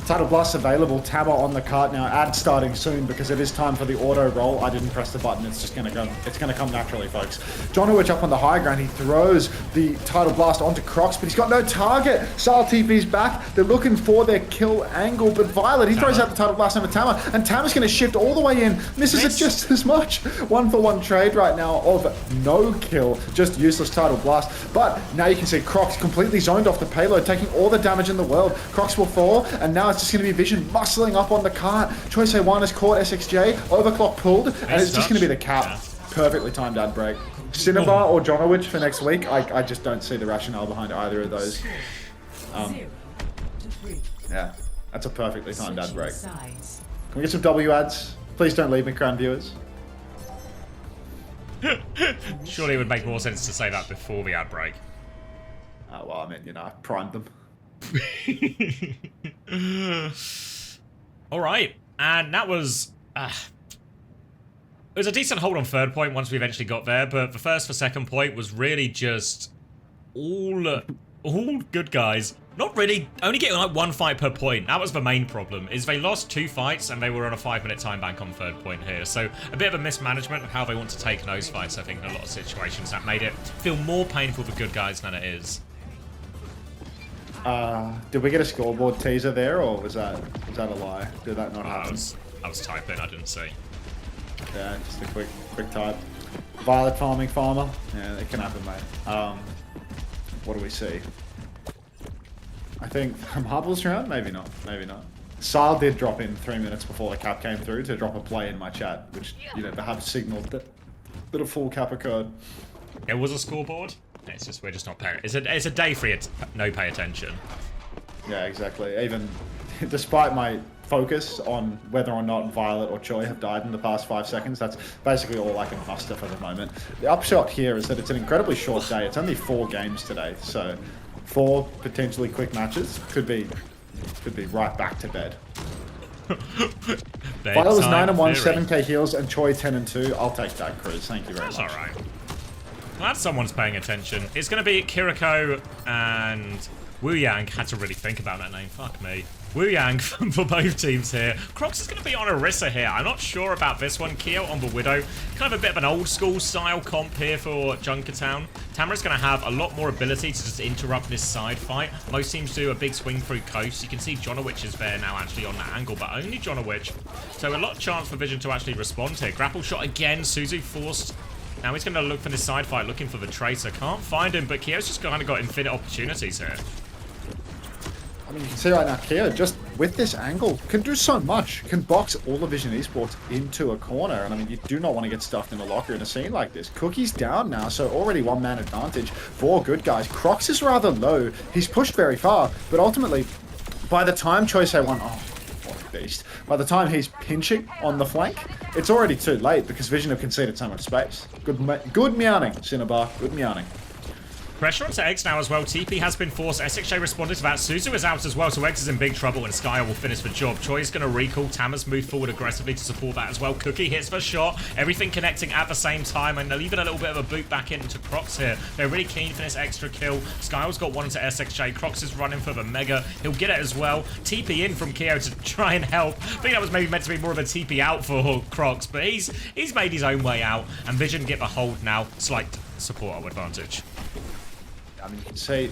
Tidal Blast available. Tama on the cart now. Ad starting soon because it is time for the auto roll. I didn't press the button. It's just going to go. It's going to come naturally, folks. Jonowitch up on the high ground. He throws the Tidal Blast onto Crocs, but he's got no target. Sile TP's back. They're looking for their kill angle, but Violet, he throws out the Tidal Blast over Tama, and Tama's going to shift all the way in. Misses it just as much. 1-for-1 trade right now of no kill. Just useless Tidal Blast. But now you can see Crocs completely zoned off the payload, taking all the damage in the world. Crocs will fall, and now it's just going to be Vision muscling up on the cart. Choice 1 has caught SXJ. Overclock pulled, and it's just going to be the cap. Yeah. Perfectly timed ad break. Cinnabar or Jonowitch for next week. I just don't see the rationale behind either of those. Yeah, that's a perfectly timed ad break. Can we get some W ads? Please don't leave me, Crown viewers. Surely it would make more sense to say that before the outbreak. Well, I mean, you know, I primed them. All right, and that was it was a decent hold on third point once we eventually got there, but the first for second point was really just all good guys. Not really, only getting like 1 fight per point. That was the main problem, is they lost 2 fights and they were on a 5-minute time bank on third point here. So a bit of a mismanagement of how they want to take those fights, I think, in a lot of situations. That made it feel more painful for good guys than it is. Did we get a scoreboard teaser there, or was that a lie? Did that not happen? I was typing, I didn't see. Yeah, just a quick type. Violet farming farmer. Yeah, it can happen, mate. What do we see? I think Marbles round? Maybe not. Maybe not. Sile did drop in 3 minutes before the cap came through to drop a play in my chat, which, you know, they have signaled that a full cap occurred. There was a scoreboard. It's just we're just not paying. It's a day for you to no pay attention. Yeah, exactly. Even despite my focus on whether or not Violet or Choi have died in the past 5 seconds, that's basically all I can muster for the moment. The upshot here is that it's an incredibly short day. It's only 4 games today, so 4 potentially quick matches could be right back to bed. Violet was 9-1, 7k heals, and Choi 10-2. I'll take that, Cruz. Thank you very much. That's all right. Glad someone's paying attention. It's going to be Kiriko and Wu Yang. Had to really think about that name. Fuck me. Wu Yang for both teams here. Crocs is going to be on Orisa here. I'm not sure about this one. Keo on the Widow. Kind of a bit of an old school style comp here for Junkertown. Tamara's going to have a lot more ability to just interrupt this side fight. Most teams do a big swing through coast. You can see Jonowich is there now actually on that angle, but only Jonowich. So a lot of chance for Vision to actually respond here. Grapple shot again. Suzu forced. Now he's going to look for this side fight, looking for the Tracer. Can't find him, but Keo's just kind of got infinite opportunities here. I mean, you can see right now, Keo, just with this angle, can do so much. Can box all of Vision Esports into a corner. And I mean, you do not want to get stuffed in a locker in a scene like this. Cookie's down now, so already 1-man advantage for good guys. Crocs is rather low. He's pushed very far, but ultimately, by the time Choice won, oh, what a beast. By the time he's pinching on the flank, it's already too late because Vision have conceded so much space. Good meowing, Cinnabar. Good meowing. Pressure onto Eggs now as well. TP has been forced. SXJ responded to that. Suzu is out as well, so Eggs is in big trouble, and Skyer will finish the job. Choi is going to recall. Tama's moved forward aggressively to support that as well. Cookie hits the shot. Everything connecting at the same time, and they're leaving a little bit of a boot back into Crocs here. They're really keen for this extra kill. Skyle's got one into SXJ. Crocs is running for the Mega. He'll get it as well. TP in from Keo to try and help. I think that was maybe meant to be more of a TP out for Crocs, but he's made his own way out, and Vision get the hold now. Slight support advantage. I mean, you can see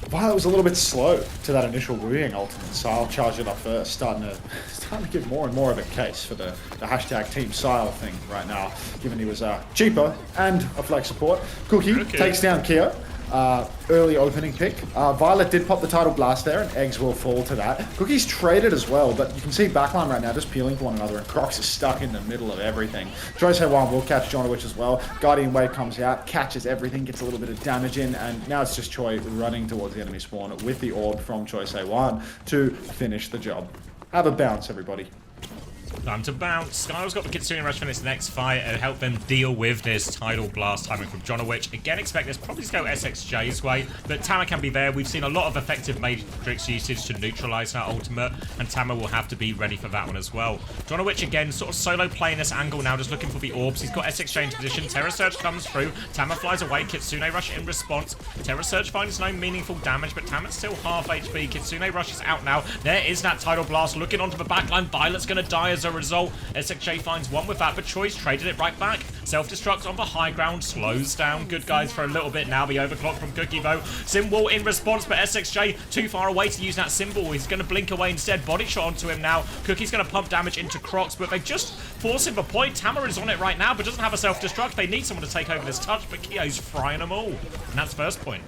Violet was a little bit slow to that initial wooing ultimate. Sile charged it up first, starting to give more and more of a case for the hashtag Team Sile thing right now, given he was cheaper and a flex support. Cookie takes down Keo. Early opening pick. Violet did pop the title blast there, and Eggs will fall to that. Cookie's traded as well, but you can see backline right now just peeling for one another, and Crocs is stuck in the middle of everything. Joyce Hewan will catch Jonowich as well. Guardian Wave comes out, catches everything, gets a little bit of damage in, and now it's just Choi running towards the enemy spawn with the orb from Choice Hewan to finish the job. Have a bounce, everybody. Time to bounce. Skyle's got the Kitsune Rush for this next fight and help them deal with this tidal blast timing from Jonowich. Again, expect this probably to go SXJ's way, but Tama can be there. We've seen a lot of effective Matrix usage to neutralize that ultimate, and Tama will have to be ready for that one as well. Jonowich again, sort of solo playing this angle now, just looking for the orbs. He's got SXJ into position. Terror Surge comes through. Tama flies away. Kitsune Rush in response. Terror Surge finds no meaningful damage, but Tama's still half HP. Kitsune Rush is out now. There is that tidal blast looking onto the backline. Violet's going to die as a result. SXJ finds one with that, but Choi's traded it right back. Self-destruct on the high ground, slows down good guys for a little bit now. The overclock from Cookie though. Symbol in response, but SXJ too far away to use that symbol. He's going to blink away instead. Body shot onto him now. Cookie's going to pump damage into Crocs, but they just force him a point. Tama is on it right now, but doesn't have a self-destruct. They need someone to take over this touch, but Keo's frying them all. And that's first point.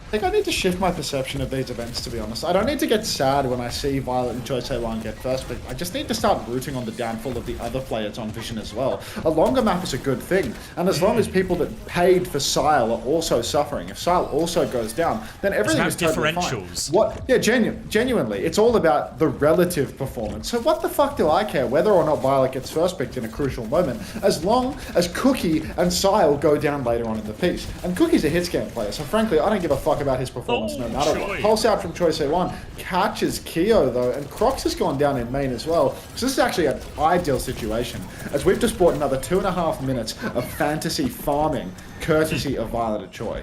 I think I need to shift my perception of these events, to be honest. I don't need to get sad when I see Violet and Choice1 get first, but I just need to start rooting on the downfall of the other players on Vision as well. A longer map is a good thing, and as long as people that paid for Sile are also suffering, if Sile also goes down, then everything is totally differentials. Fine. Yeah, genuinely, it's all about the relative performance. So what the fuck do I care whether or not Violet gets first picked in a crucial moment, as long as Cookie and Sile go down later on in the piece. And Cookie's a hit scan player, so frankly, I don't give a fuck about his performance no matter what. Pulse out from Choice1 catches Keo though, and Crocs has gone down in main as well. So this is actually an ideal situation, as we've just bought another 2.5 minutes of fantasy farming, courtesy of Violet and Choi.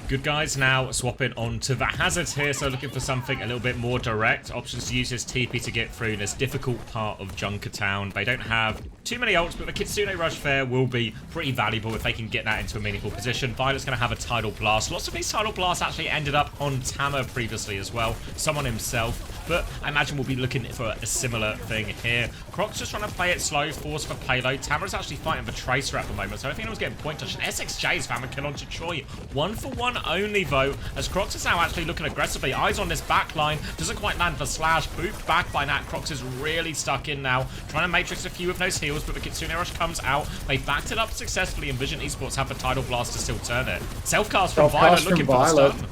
Good guys now swapping on to the Hazard here, so looking for something a little bit more direct. Options to use his TP to get through in this difficult part of Junkertown. They don't have too many ults, but the Kitsune Rush there will be pretty valuable if they can get that into a meaningful position. Violet's going to have a Tidal Blast. Lots of these Tidal Blasts actually ended up on Tama previously as well, someone himself, but I imagine we'll be looking for a similar thing here. Croc's just trying to play it slow, force for payload. Tama's actually fighting for Tracer at the moment, so I don't think anyone's getting point touch. And SXJ's found a kill onto Choi. 1-for-1 only though, as Crocs is now actually looking aggressively. Eyes on this back line, doesn't quite land the slash. Booped back by Nat. Crocs is really stuck in now, trying to matrix a few of those heals, but the Kitsune Rush comes out. They backed it up successfully, and Vision Esports have the Tidal Blast to still turn it. Self-cast from Violet looking for the stun.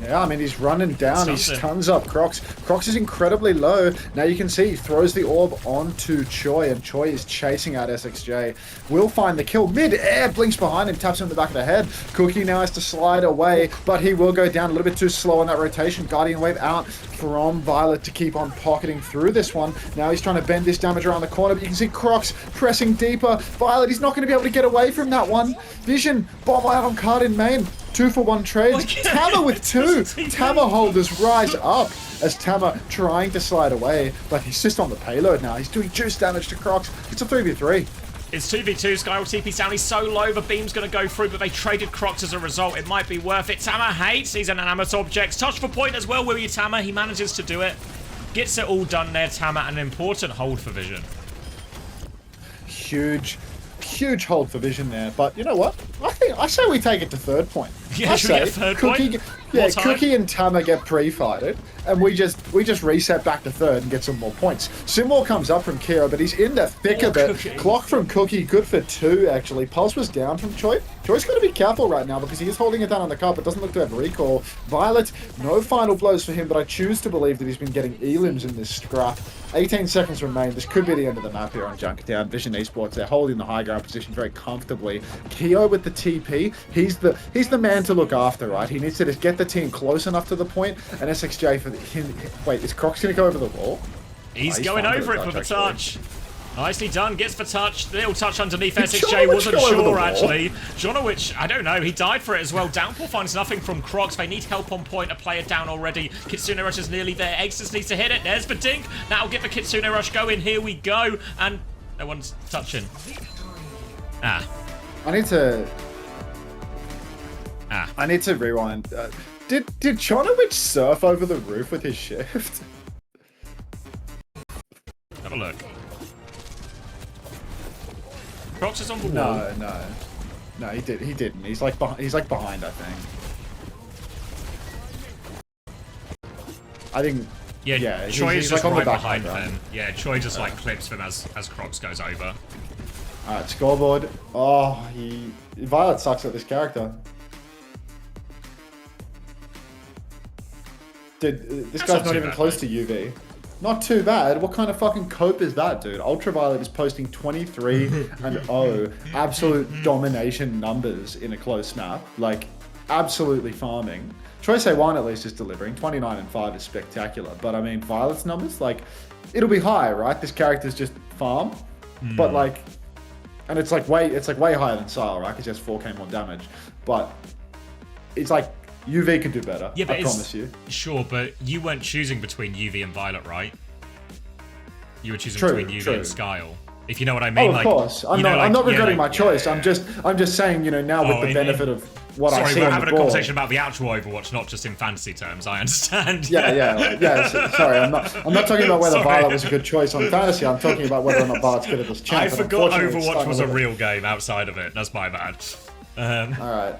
Yeah, I mean, he's running down, he stuns up Crocs. Crocs is incredibly low. Now you can see he throws the orb onto Choi, and Choi is chasing out SXJ. Will find the kill mid-air, blinks behind him, taps him in the back of the head. Cookie now has to slide away, but he will go down a little bit too slow on that rotation. Guardian Wave out from Violet to keep on pocketing through this one. Now he's trying to bend this damage around the corner, but you can see Crocs pressing deeper. Violet, he's not going to be able to get away from that one. Vision, bomb out on card in main. 2-for-1 trades. Tama with 2. Tama holders rise up as Tama trying to slide away, but he's just on the payload now. He's doing juice damage to Crocs. It's a 3v3. It's 2v2. Skyward TP down. He's so low, the beam's going to go through, but they traded Crocs as a result. It might be worth it. Tama hates these inanimate objects. Touch for point as well, will you, Tama? He manages to do it. Gets it all done there, Tama. An important hold for Vision. Huge hold for Vision there, but you know what? I say we take it to third point. Yeah, should we get a third point? Cookie and Tama get pre-fighted, and we just reset back to third and get some more points. Simwall comes up from Kira, but he's in the thick of it. Cookie. Clock from Cookie, good for 2 actually. Pulse was down from Choi. Choi's got to be careful right now because he is holding it down on the cup, but doesn't look to have recall. Violet, no final blows for him, but I choose to believe that he's been getting elims in this scrap. 18 seconds remain. This could be the end of the map here on Junkertown. Vision Esports, they're holding the high ground position very comfortably. Keo with the TP, he's the man to look after, right? He needs to just get the team close enough to the point, and SXJ for him. Wait, is Crocs going to go over the wall? He's going over it for the touch. Nicely done, gets the touch. Little touch underneath Did SXJ, Jonowich wasn't go over the sure wall? actually. Jonowich, I don't know, he died for it as well. Downpour finds nothing from Crocs. They need help on point, a player down already. Kitsune Rush is nearly there. Exodus needs to hit it. There's the dink. That'll get the Kitsune Rush going. Here we go. And no one's touching. I need to rewind. Did Jonowich surf over the roof with his shift? Have a look. Crocs is on the wall. No, he didn't. He's like behind, I think. Yeah, Choi is he's just like on the right back behind background. them. Yeah, Choi just like clips them as Crocs goes over. Alright, scoreboard. Oh, Violet sucks at this character. Dude, this guy's not even close to UV. Not too bad. What kind of fucking cope is that, dude? Ultraviolet is posting 23-0, absolute domination numbers in a close map. Like, absolutely farming. Choice1 at least is delivering. 29-5 is spectacular. But I mean, Violet's numbers, like, it'll be high, right? This character's just farm. But like, and it's like way higher than Sile, right? Because he has 4k more damage. But it's like, UV could do better, yeah, but I promise you. Sure, but you weren't choosing between UV and Violet, right? You were choosing between UV and Skyle. If you know what I mean. Oh, of course. I'm not regretting my choice. I'm just saying, you know, now with the benefit of what I see we're on having the a board. conversation about the actual Overwatch, not just in fantasy terms. I understand. Sorry, I'm not talking about whether Violet was a good choice on fantasy. I'm talking about whether or not Violet's good at this champ. I forgot Overwatch was a real game outside of it. That's my bad. All right.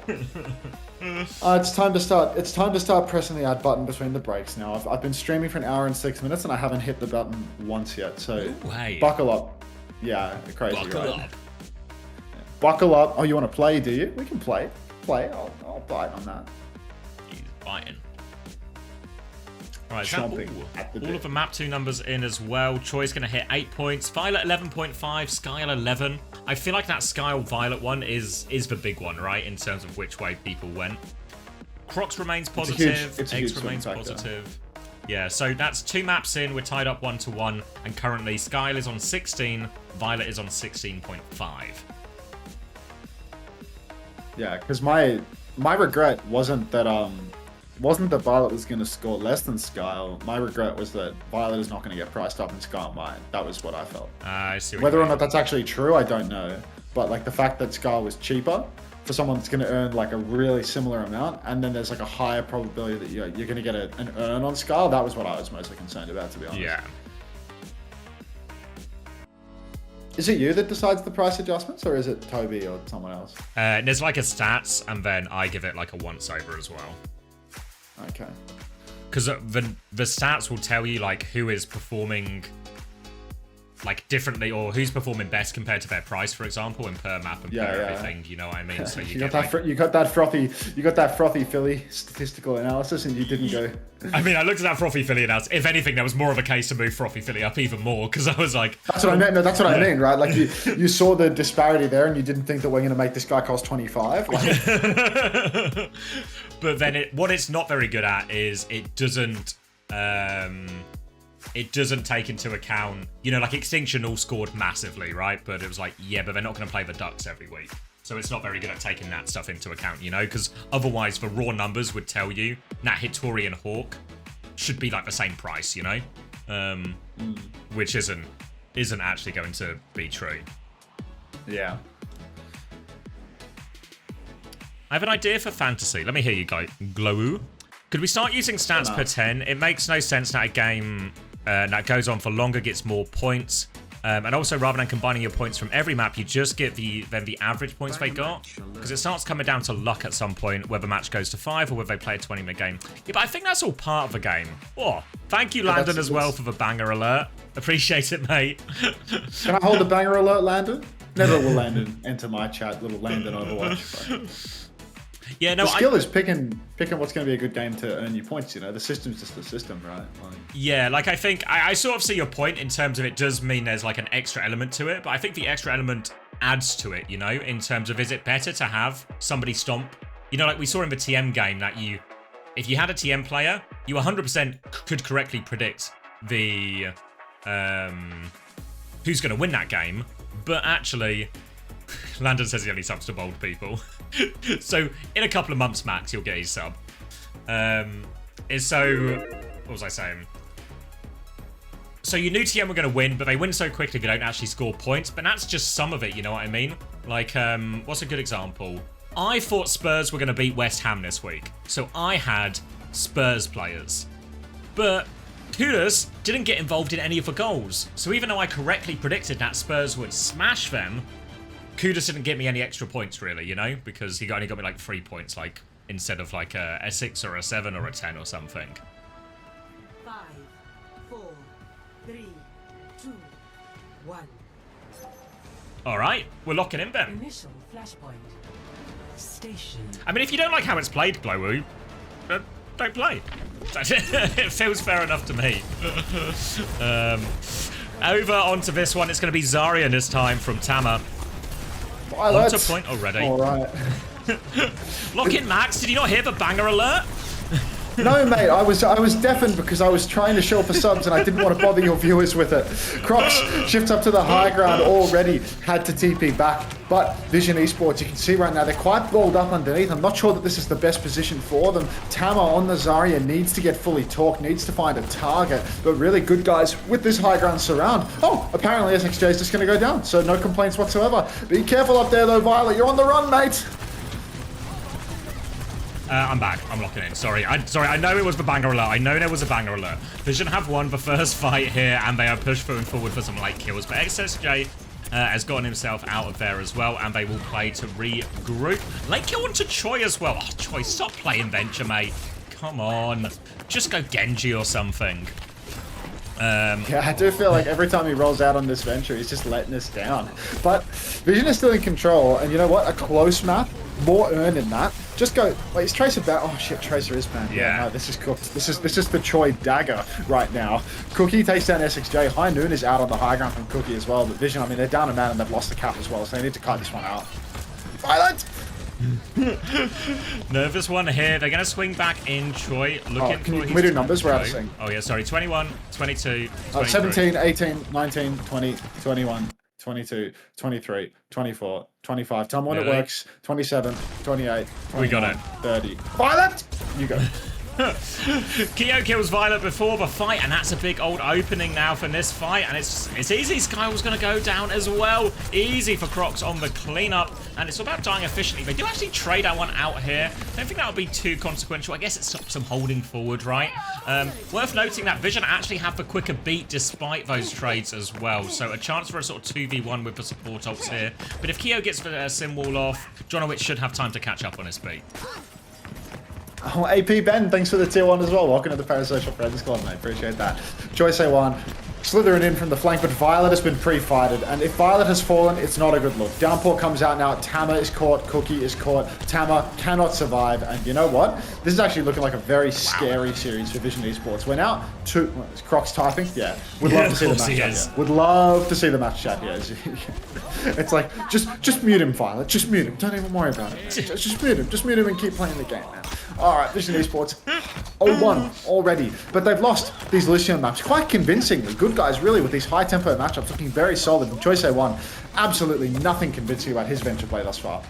It's time to start. It's time to start pressing the add button between the breaks now. I've been streaming for an hour and 6 minutes and I haven't hit the button once yet. So Ooh, hey. buckle up. Yeah, crazy. Buckle right? up. Buckle up. Oh, you want to play? Do you? We can play. Play. I'll bite on that. He's biting. Right, Chomping at the all bit. of the map 2 numbers in as well. Troy's going to hit 8 points. Violet 11.5, Skyle 11. I feel like that Skyle Violet one is the big one, right? In terms of which way people went. Crocs remains positive. it's a huge Eggs remains swing factor. positive. Yeah, so that's 2 maps in. We're tied up 1-1. And currently Skyle is on 16. Violet is on 16.5. Yeah, because my regret wasn't that Violet was going to score less than Skyle. My regret was that Violet is not going to get priced up and Skyle might. That was what I felt. I see what Whether you or mean. not that's actually true, I don't know. But like the fact that Skyle was cheaper for someone that's going to earn like a really similar amount, and then there's like a higher probability that you're going to get an earn on Skyle. That was what I was mostly concerned about, to be honest. Yeah. Is it you that decides the price adjustments, or is it Toby or someone else? There's like a stats, and then I give it like a once over as well. Okay. Because the stats will tell you like who is performing like differently, or who's performing best compared to their price, for example, in per map and per everything. You know what I mean? So You get got that frothy Philly statistical analysis, and you didn't go. I mean, I looked at that Frothy Philly analysis. If anything, there was more of a case to move Frothy Philly up even more, because I was like, That's what I meant. No, that's what I mean, right? Like you saw the disparity there, and you didn't think that we're going to make this guy cost 25. Like, but then what it's not very good at is it doesn't take into account, you know, like Extinction all scored massively, right? But it was like, yeah, but they're not going to play the Ducks every week. So it's not very good at taking that stuff into account, you know? Because otherwise the raw numbers would tell you Nat Hitori and Hawk should be like the same price, you know? Which isn't actually going to be true. yeah. I have an idea for fantasy. Let me hear you, Glowu. Could we start using stats per 10? It makes no sense that a game that goes on for longer gets more points. And also, rather than combining your points from every map, you just get the average points they got. Because it starts coming down to luck at some point, whether match goes to 5 or whether they play a 20-minute game. Yeah, but I think that's all part of the game. Oh, thank you, Landon, as well for the banger alert. Appreciate it, mate. Can I hold the banger alert, Landon? Never will Landon enter my chat, little Landon Overwatch. But Yeah, no, the skill is picking what's going to be a good game to earn you points. You know, the system's just a system, right? Like, yeah, like I think I sort of see your point in terms of it does mean there's like an extra element to it, but I think the extra element adds to it, you know, in terms of is it better to have somebody stomp? You know, like we saw in the TM game that if you had a TM player, you 100% could correctly predict the who's going to win that game, but actually, Landon says he only subs to bold people. So in a couple of months max, you'll get his sub. What was I saying? So you knew TM were going to win, but they win so quickly they don't actually score points. But that's just some of it, you know what I mean? Like, what's a good example? I thought Spurs were going to beat West Ham this week, so I had Spurs players. But Kudus didn't get involved in any of the goals. So even though I correctly predicted that Spurs would smash them, Kudus didn't get me any extra points, really, you know? Because he only got me like 3 points, like, instead of like a 6 or a 7 or a 10 or something. 5, 4, 3, 2, 1. Alright, we're locking in then. Initial flashpoint. Station. I mean, if you don't like how it's played, Glowoo, don't play. It feels fair enough to me. Over onto this one, it's going to be Zarya this time from Tama. Violet. On to point already. All right. Lock in, Max. Did you not hear the banger alert? No, mate, I was deafened because I was trying to show for subs and I didn't want to bother your viewers with it. Crocs shifts up to the high ground already, had to TP back. But Vision Esports, you can see right now, they're quite balled up underneath. I'm not sure that this is the best position for them. Tama on the Zarya needs to get fully torqued, needs to find a target. But really good guys with this high ground surround. Oh, apparently SXJ is just going to go down, so no complaints whatsoever. Be careful up there though, Violet, you're on the run, mate. I'm back. I'm locking in. Sorry. I know it was the banger alert. I know there was a banger alert. Vision have won the first fight here, and they are pushed forward for some light kills. But XSJ has gotten himself out of there as well, and they will play to regroup. Late kill onto Choi as well. Oh, Choi, stop playing Venture, mate. Come on. Just go Genji or something. Yeah, I do feel like every time he rolls out on this Venture, he's just letting us down. But Vision is still in control, and you know what? A close map, more earned in that. Just go. Wait, is Tracer back? Oh shit, Tracer is banned. Yeah. No, this is cooked. This is the Choi dagger right now. Cookie takes down SXJ. High Noon is out on the high ground from Cookie as well. But Vision, I mean, they're down a man and they've lost the cap as well, so they need to cut this one out. Violent! Nervous one here. They're going to swing back in. Choi looking for can we do numbers? We're out of sync. Oh, yeah, sorry. 21, 22, 23. 17, 18, 19, 20, 21, 22, 23, 24, 25. Tell me when it Really? works. 27, 28, 29, We got it. 30. Violent! You go. Kyo kills Violet before the fight, and that's a big old opening now for this fight, and it's easy. Skywall's going to go down as well. Easy for Crocs on the cleanup, and it's about dying efficiently. They do actually trade that one out here. Don't think that would be too consequential. I guess it's some holding forward, right? Worth noting that Vision actually have the quicker beat despite those trades as well, so a chance for a sort of 2v1 with the support ults here. But if Kyo gets the sim wall off, Jonowitz should have time to catch up on his beat. Oh, AP Ben, thanks for the tier 1 as well. Welcome to the Parasocial Friends Club, mate. Appreciate that. Choice A1, slithering in from the flank, but Violet has been pre-fighted, and if Violet has fallen, it's not a good look. Downpour comes out now, Tama is caught, Cookie is caught, Tama cannot survive, and you know what? This is actually looking like a very scary series for Vision Esports. We're now two... Is Crocs typing? Yeah. Would love to see the match chat here. Would love to see the match chat here. It's like, just mute him, Violet. Just mute him. Don't even worry about it. Just mute him. Just mute him and keep playing the game, man. Alright, Vision Esports 0-1 already, but they've lost these Lycium maps quite convincingly. Good guys, really, with these high tempo matchups looking very solid. And Choice A1, absolutely nothing convincing about his Venture play thus far.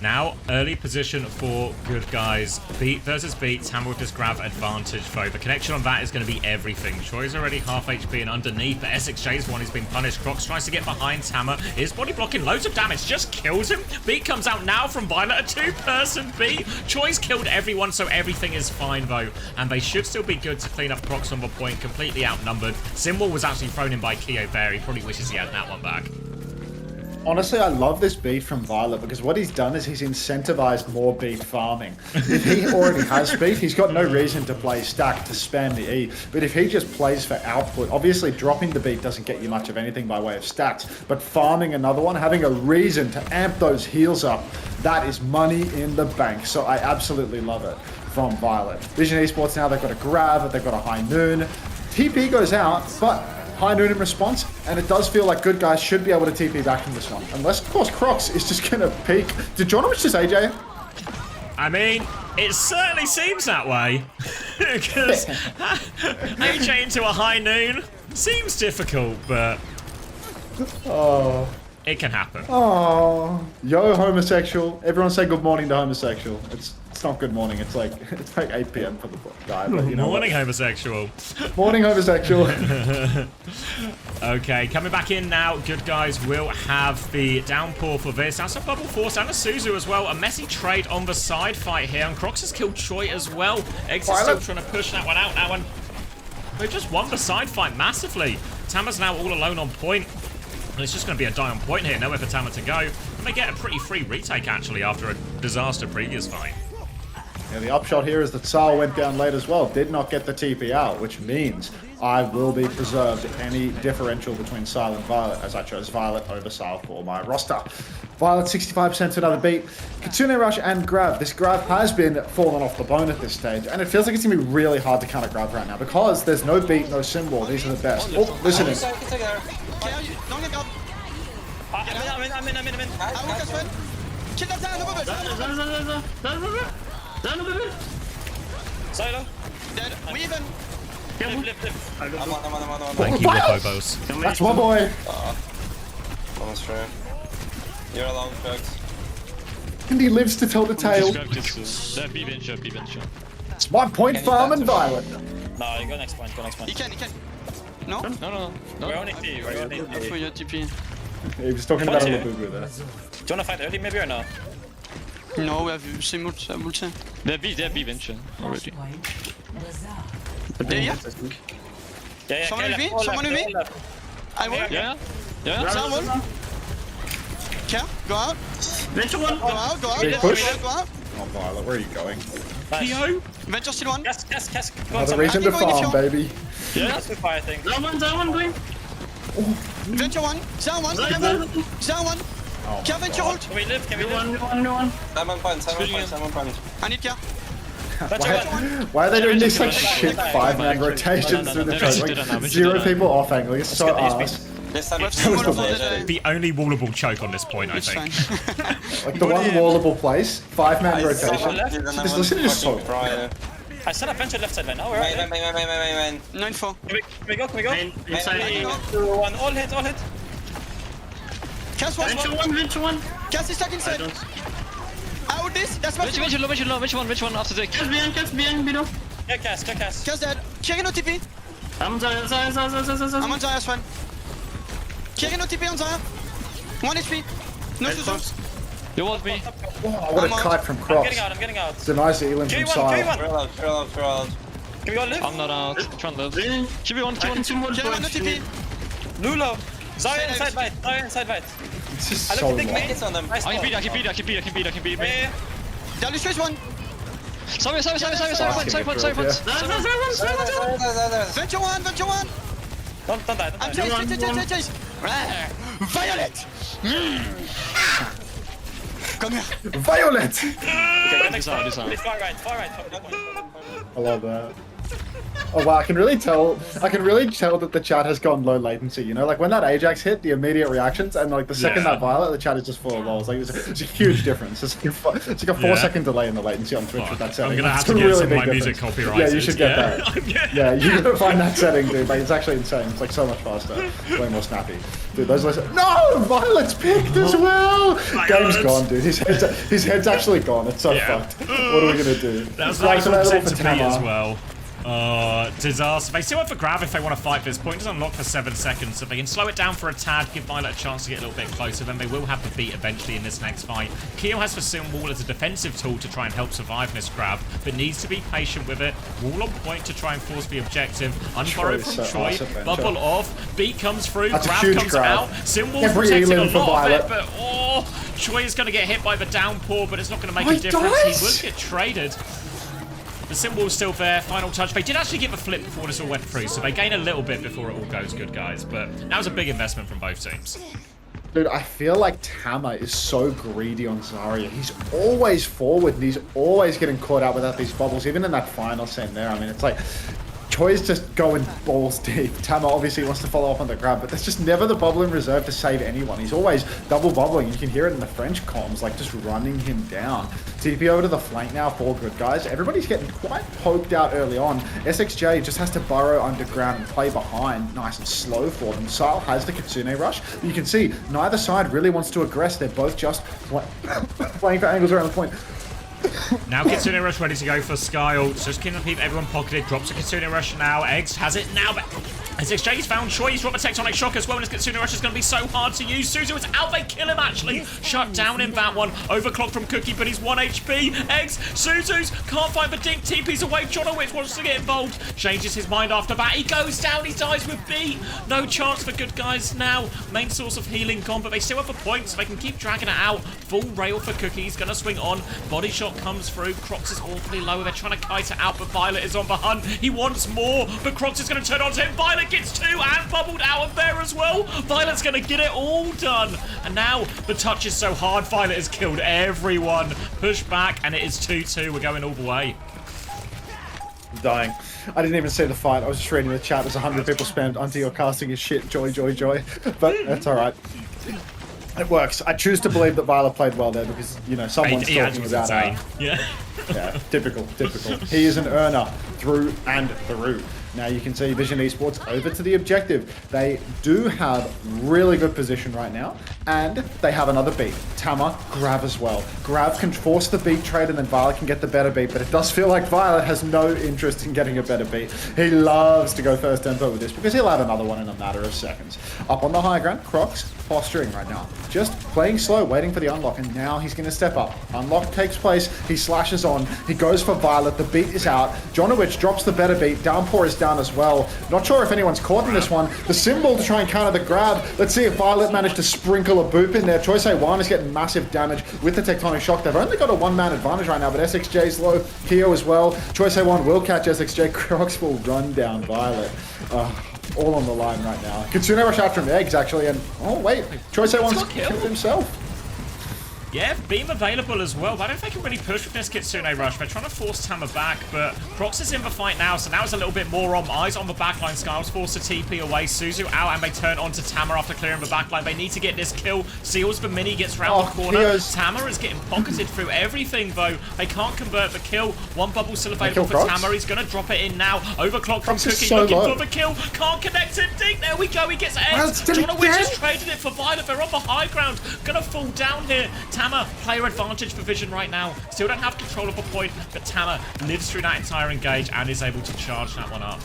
Now, early position for good guys. Beat versus beat. Tama with this grab advantage, though. The connection on that is going to be everything. Choi's already half HP and underneath, but SXJ's one. He's been punished. Crocs tries to get behind Tama. Is body blocking loads of damage. Just kills him. Beat comes out now from Violet. A two-person beat. Choi's killed everyone, so everything is fine, though. And they should still be good to clean up Crocs on the point. Completely outnumbered. Symbol was actually thrown in by Kyo there. He probably wishes he had that one back. Honestly, I love this beat from Violet because what he's done is he's incentivized more beat farming. If he already has beat, he's got no reason to play stack to spam the E. But if he just plays for output, obviously dropping the beat doesn't get you much of anything by way of stats. But farming another one, having a reason to amp those heals up, that is money in the bank. So I absolutely love it from Violet. Vision Esports now, they've got a grab, they've got a High Noon. TP goes out, but High Noon in response, and it does feel like good guys should be able to TP back from this one. Unless, of course, Crocs is just going to peek. Did Jonowitz just AJ? I mean, it certainly seems that way. Because AJ into a High Noon seems difficult, but Oh. it can happen. Oh. Yo, homosexual. Everyone say good morning to homosexual. It's not good morning. It's like 8 p.m. for the guy. But you know Morning, what? homosexual. Morning, homosexual. Okay, coming back in now. Good guys will have the downpour for this. That's a Bubble Force and a Suzu as well. A messy trade on the side fight here. And Crocs has killed Choi as well. X is still trying to push that one out now. And they've just won the side fight massively. Tama's now all alone on point. And it's just going to be a die on point here. Nowhere for Tama to go. And they get a pretty free retake, actually, after a disaster previous fight. Yeah, the upshot here is that Sal went down late as well, did not get the TP out, which means I will be preserved any differential between Sal and Violet, as I chose Violet over Sal for my roster. Violet 65% to another beat. Kitsune Rush and Grab. This Grab has been fallen off the bone at this stage, and it feels like it's going to be really hard to counter Grab right now, because there's no beat, no symbol. These are the best. Oh, listening. Thank you, Lipobos. That's my boy. You're alone, Crocs. And he lives to tell the tale. B venture. It's my point farm and Violet. No, you go next point, He can. No? No. We're on it, we're on it. Go for your TP. He was talking about a little bit there. Do you wanna fight early maybe or no? No, we have Simut, multi. They're B venture already. Point. Bazaar. Yeah. Yeah, Someone go with me? left, Someone go with me? left. I will. Yeah? Yeah? Someone. Care. Go out. Venture one. Go out. Go out. Big push. Go out. Oh, Violet, where are you going? Nice. Venture still one. Cast. Go Another on, reason to I'm going if farm, you- baby. Yeah. That's good fire thing. Someone going. Venture one. Someone. Someone. Oh, Care. my Venture God. ult. Can we live? Can we live? One. Simon point. I need care. Why are they doing these like shit 5-man rotations through the no, train? we did it now, Like we did 0 it now. people off angling. It's so ass. This time We've it's seen was one the of worst. the The only wallable choke on this point, I It's think. fine. Like the one wallable place, 5-man rotation. left. Just listen to this song. I set up venture left side right now. Where are they? 9-4. Can we go? Inside. 3, 2, 1. All hit. Cast one. Venture one. Cast is stuck inside. Out this. That's my Which one after the... Cast behind, below. Yeah, cast. Cast dead. Kiri no TP. I'm Zaya. I'm on Zaya's friend. Kiri no TP on Zaya. 1 HP. No Susus. You want me? Oh, what a I'm kite from I'm Crocs. getting out. Denies the Elam from side. K1. Can we go live? I'm not out. Try and live. Really? QB1. Kiri no TP. Lulo. Zaya Stay inside right. It's just I so look at the long. minutes on them. I can beat. Yeah. Dali Trace one. Sorry. Asking Point. it, Venture one. Don't die. I'm chase. Violet. Come here. Violet! Okay, next This one. out. Far right. I love that. Oh wow, I can really tell that the chat has gone low latency, you know? Like when that Ajax hit, the immediate reactions, and like the second Yeah. that Violet, the chat is just full of lols. Like it's a huge difference. It's like a 4-second delay in the latency on Twitch with that setting. I'm gonna have It's to a get really some of big my music difference. copyrighted. Yeah, you should get that. Yeah, you gotta find that setting, dude. Like it's actually insane. It's like so much faster, way more snappy. Dude, those lessons. No, Violet's picked as well. Game's gone, dude. His head's actually gone. It's so Yeah. fucked. What are we gonna do? That was Flags nice available to for be as Tamar. well. Disaster. They still have for grab if they want to fight this point. It doesn't unlock for 7 seconds, so if they can slow it down for a tad, give Violet a chance to get a little bit closer, then they will have the beat eventually in this next fight. Keo has for Sim Wall as a defensive tool to try and help survive this grab, but needs to be patient with it. Wall on point to try and force the objective. Unburrowed Troy's from so Troy. awesome, man. Bubble off. Beat comes through. That's a grab huge comes grab. out. Sim Wall's Every protecting a elim for lot of it, Violet. but Troy is going to get hit by the downpour, but it's not going to make Oh, a he difference. dies? He will get traded. The symbol's still there, final touch. They did actually give a flip before this all went through, so they gain a little bit before it all goes good, guys. But that was a big investment from both teams. Dude, I feel like Tama is so greedy on Zarya. He's always forward and he's always getting caught out without these bubbles, even in that final scene there. I mean, it's like Choi's just going balls deep. Tama obviously wants to follow up on the grab, but there's just never the bubble in reserve to save anyone. He's always double bubbling. You can hear it in the French comms, like just running him down. TP over to the flank now for good, guys. Everybody's getting quite poked out early on. SXJ just has to burrow underground and play behind nice and slow for them. Sile has the Kitsune rush. But you can see neither side really wants to aggress. They're both just playing for angles around the point. Now Kitsune Rush ready to go for Sky ult. Just keep everyone pocketed. Drops a Kitsune Rush now. Eggs has it now. But SXJ's found Choi. He's dropped a Tectonic Shock as well. And his Kitsune Rush is going to be so hard to use. Suzu is out. They kill him actually. Shut down in that one. Overclocked from Cookie, but he's 1 HP. Eggs. Suzu's can't find the dink. TP's away. Jonowitz wants to get involved. Changes his mind after that. He goes down. He dies with B. No chance for good guys now. Main source of healing gone, but they still have a point, so they can keep dragging it out. Full rail for Cookie. He's going to swing on. Body shot comes through. Crocs is awfully low. They're trying to kite it out, but Violet is on the hunt. He wants more, but Crocs is going to turn on to him. Violet gets 2 and bubbled out of there as well. Violet's going to get it all done. And now the touch is so hard. Violet has killed everyone. Push back, and it is 2-2. We're going all the way. I'm dying. I didn't even see the fight. I was just reading the chat. There's 100 people spammed onto your casting is shit. Joy. But that's all right. It works. I choose to believe that Violet played well there because, you know, someone's talking was about insane. Yeah. yeah, typical. He is an earner through and through. Now you can see Vision Esports over to the objective. They do have really good position right now, and they have another beat. Tama, Grav as well. Grav can force the beat trade, and then Violet can get the better beat, but it does feel like Violet has no interest in getting a better beat. He loves to go first tempo with this, because he'll have another one in a matter of seconds. Up on the high ground, Crocs posturing right now. Just playing slow, waiting for the unlock, and now he's going to step up. Unlock takes place, he slashes on, he goes for Violet, the beat is out. Jonowich drops the better beat, Downpour is down as well. Not sure if anyone's caught in this one. The symbol to try and counter the grab. Let's see if Violet managed to sprinkle a boop in there. Choice A1 is getting massive damage with the Tectonic Shock. They've only got a one-man advantage right now, but SXJ's low, Keo as well. Choice A1 will catch SXJ, Crocs will run down Violet. All on the line right now. Kitsune rush after him eggs actually, and oh wait, Choice A1's killed himself. Yeah, beam available as well, but I don't think he can really push with this Kitsune rush. They're trying to force Tama back, but Crocs is in the fight now, so now it's a little bit more on eyes on the backline. Skiles forced to TP away, Suzu out, and they turn onto Tama after clearing the backline. They need to get this kill. Seals the mini, gets round the corner. Tama is getting pocketed through everything, though. They can't convert the kill. One bubble still available for Tama. He's going to drop it in now. Overclock from Cookie, so looking low for the kill. Can't connect it. Dink, there we go. He gets edged. Jonowich has traded it for Violet. They're on the high ground. Going to fall down here. Tama, player advantage for Vision right now. Still don't have control of a point, but Tama lives through that entire engage and is able to charge that one up.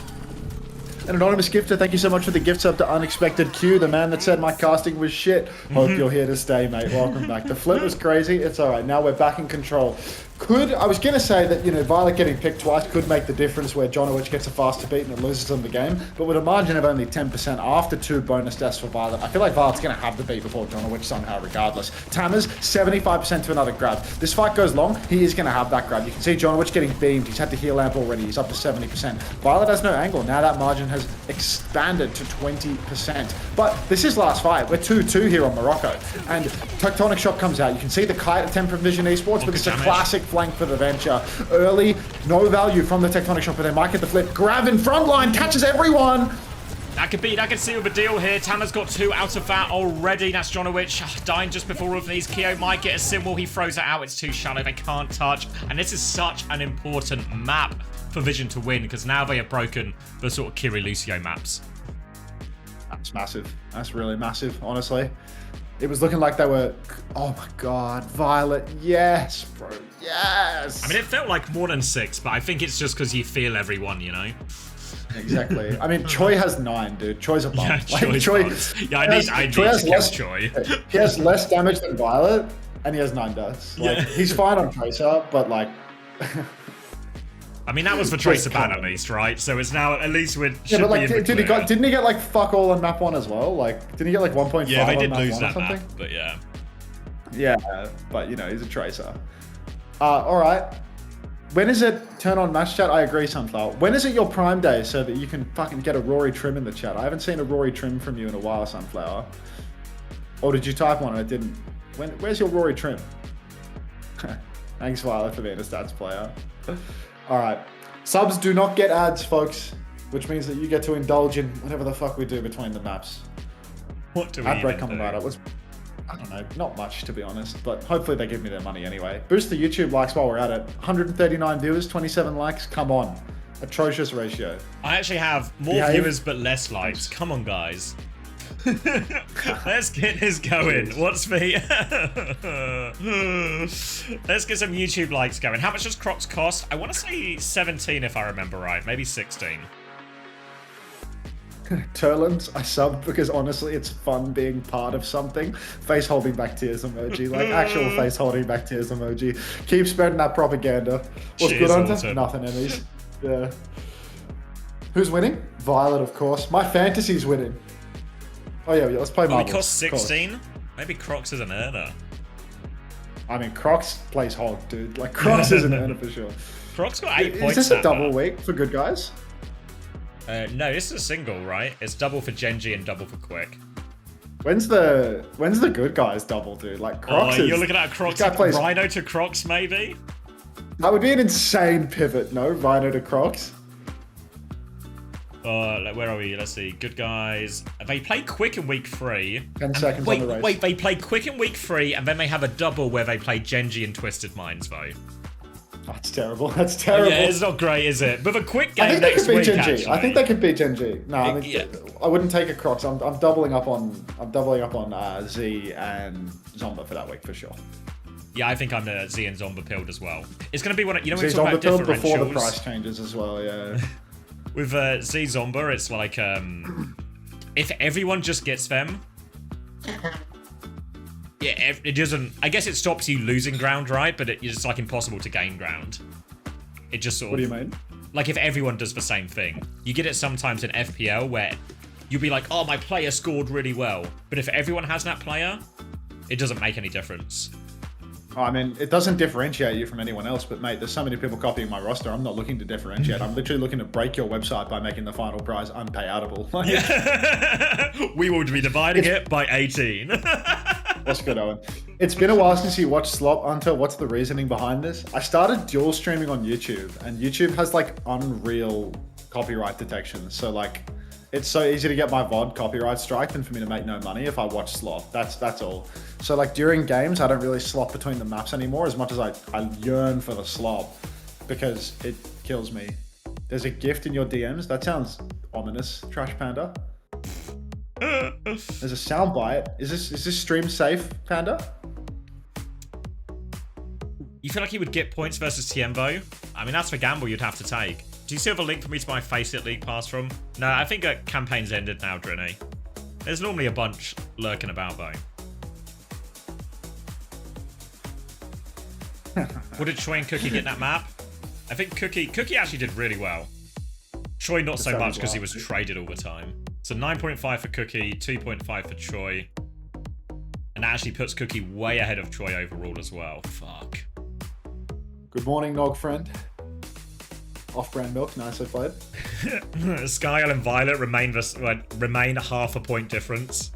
An anonymous gifter, thank you so much for the gift sub to Unexpected Q, the man that said my casting was shit. Hope you're here to stay, mate. Welcome back. The flip was crazy. It's all right. Now we're back in control. I was going to say that, you know, Violet getting picked twice could make the difference where Jonowich gets a faster beat and it loses them the game, but with a margin of only 10% after 2 bonus deaths for Violet, I feel like Violet's going to have the beat before Jonowich somehow regardless. Tama's 75% to another grab. This fight goes long, he is going to have that grab. You can see Jonowich getting beamed, he's had the heal amp already, he's up to 70%. Violet has no angle, now that margin has expanded to 20%. But this is last fight, we're 2-2 here on Morocco, and Tectonic Shock comes out. You can see the kite attempt from Vision Esports, but it's a classic flank for the Venture. Early, no value from the Tectonic Shock, but they might get the flip. Grav in front line, catches everyone! That could seal the deal here. Tama's got 2 out of that already. That's Jonowich dying just before all of these. Keo might get a symbol. He throws it out. It's too shallow. They can't touch. And this is such an important map for Vision to win, because now they have broken the sort of Kiri Lucio maps. That's massive. That's really massive, honestly. It was looking like they were... Oh my god, Violet, yes, bro, yes! I mean, it felt like more than 6, but I think it's just because you feel everyone, you know? Exactly. I mean, Choi has 9, dude. Choi's a bum. Yeah, like, Choi I need to kill Choi. He has less damage than Violet, and he has 9 deaths. Like, he's fine on Tracer, but like... I mean, that was for Tracer ban at least, right? So it's now at least with. Yeah, but like, didn't he get like fuck all on map 1 as well? Like, didn't he get like 1.5? Yeah, they did on lose map that 1 or map, but yeah. Yeah, but you know, he's a Tracer. All right. When is it turn on match chat? I agree, Sunflower. When is it your prime day so that you can fucking get a Rory trim in the chat? I haven't seen a Rory trim from you in a while, Sunflower. Or did you type one and it didn't? Where's your Rory trim? Thanks, Violet, for being a stats player. All right. Subs do not get ads, folks, which means that you get to indulge in whatever the fuck we do between the maps. What do we Ad break even coming do? right up. I don't know, not much to be honest, but hopefully they give me their money anyway. Boost the YouTube likes while we're at it. 139 viewers, 27 likes. Come on. Atrocious ratio. I actually have more viewers but less likes. Come on, guys. Let's get this going. What's the... Let's get some YouTube likes going. How much does Crocs cost? I want to say 17 if I remember right. Maybe 16. Turlins, I subbed because honestly it's fun being part of something. Face holding back tears emoji. Like actual face holding back tears emoji. Keep spreading that propaganda. What's good on them? Nothing, Emmys. Yeah. Who's winning? Violet, of course. My fantasy's winning. Oh yeah, let's play marbles. We cost 16? Maybe Crocs is an earner. I mean, Crocs plays hog, dude. Like, Crocs is an earner for sure. Crocs got 8 points. Is this a double week for good guys? No, this is a single, right? It's double for Genji and double for Quick. When's the good guys double, dude? Like, Crocs you're looking at Crocs Rhino to Crocs, maybe? That would be an insane pivot, no? Rhino to Crocs. Where are we? Let's see. Good guys. They play Quick in week 3. 10 seconds on the race. Wait, they play Quick in week 3, and then they have a double where they play Genji and Twisted Minds, though. That's terrible. That's terrible. Yeah, it's not great, is it? But a quick game I think they next could beat week, Genji. actually. I think they could beat Genji. No, I mean, I wouldn't take a Crocs. I'm doubling up on Z and Zomba for that week for sure. Yeah, I think I'm the Z and Zomba pilled as well. It's going to be one of, you know, Z when we talk Zomba about pilled before the differentials. price changes as well. Yeah. With Z Zomba, it's like if everyone just gets them, Yeah, it doesn't. I guess it stops you losing ground, right? But it's like impossible to gain ground. It just sort of. What do you mean? Like if everyone does the same thing, you get it sometimes in FPL where you'll be like, oh, my player scored really well. But if everyone has that player, it doesn't make any difference. I mean, it doesn't differentiate you from anyone else, but mate, there's so many people copying my roster. I'm not looking to differentiate. I'm literally looking to break your website by making the final prize unpayoutable. Like, We will be dividing it by 18. what's good, Owen? It's been a while since you watched Slop. Hunter, what's the reasoning behind this? I started dual streaming on YouTube, and YouTube has like unreal copyright detection. So like, it's so easy to get my VOD copyright striked and for me to make no money if I watch Slop. That's all. So like during games, I don't really slop between the maps anymore as much as I yearn for the slop because it kills me. There's a gift in your DMs. That sounds ominous, Trash Panda. There's a soundbite. Is this stream safe, Panda? You feel like you would get points versus Tiembo? I mean, that's the gamble you'd have to take. Do you still have a link for me to buy Faceit League Pass from? No, I think that campaign's ended now, Drinny. There's normally a bunch lurking about, though. What did Choi and Cookie get in that map? I think Cookie actually did really well. Choi not so much because he was traded all the time. So 9.5 for Cookie, 2.5 for Choi. And that actually puts Cookie way ahead of Choi overall as well. Fuck. Good morning, Nog friend. Off-brand milk, nicely played. Skyle and Violet remain half a point difference.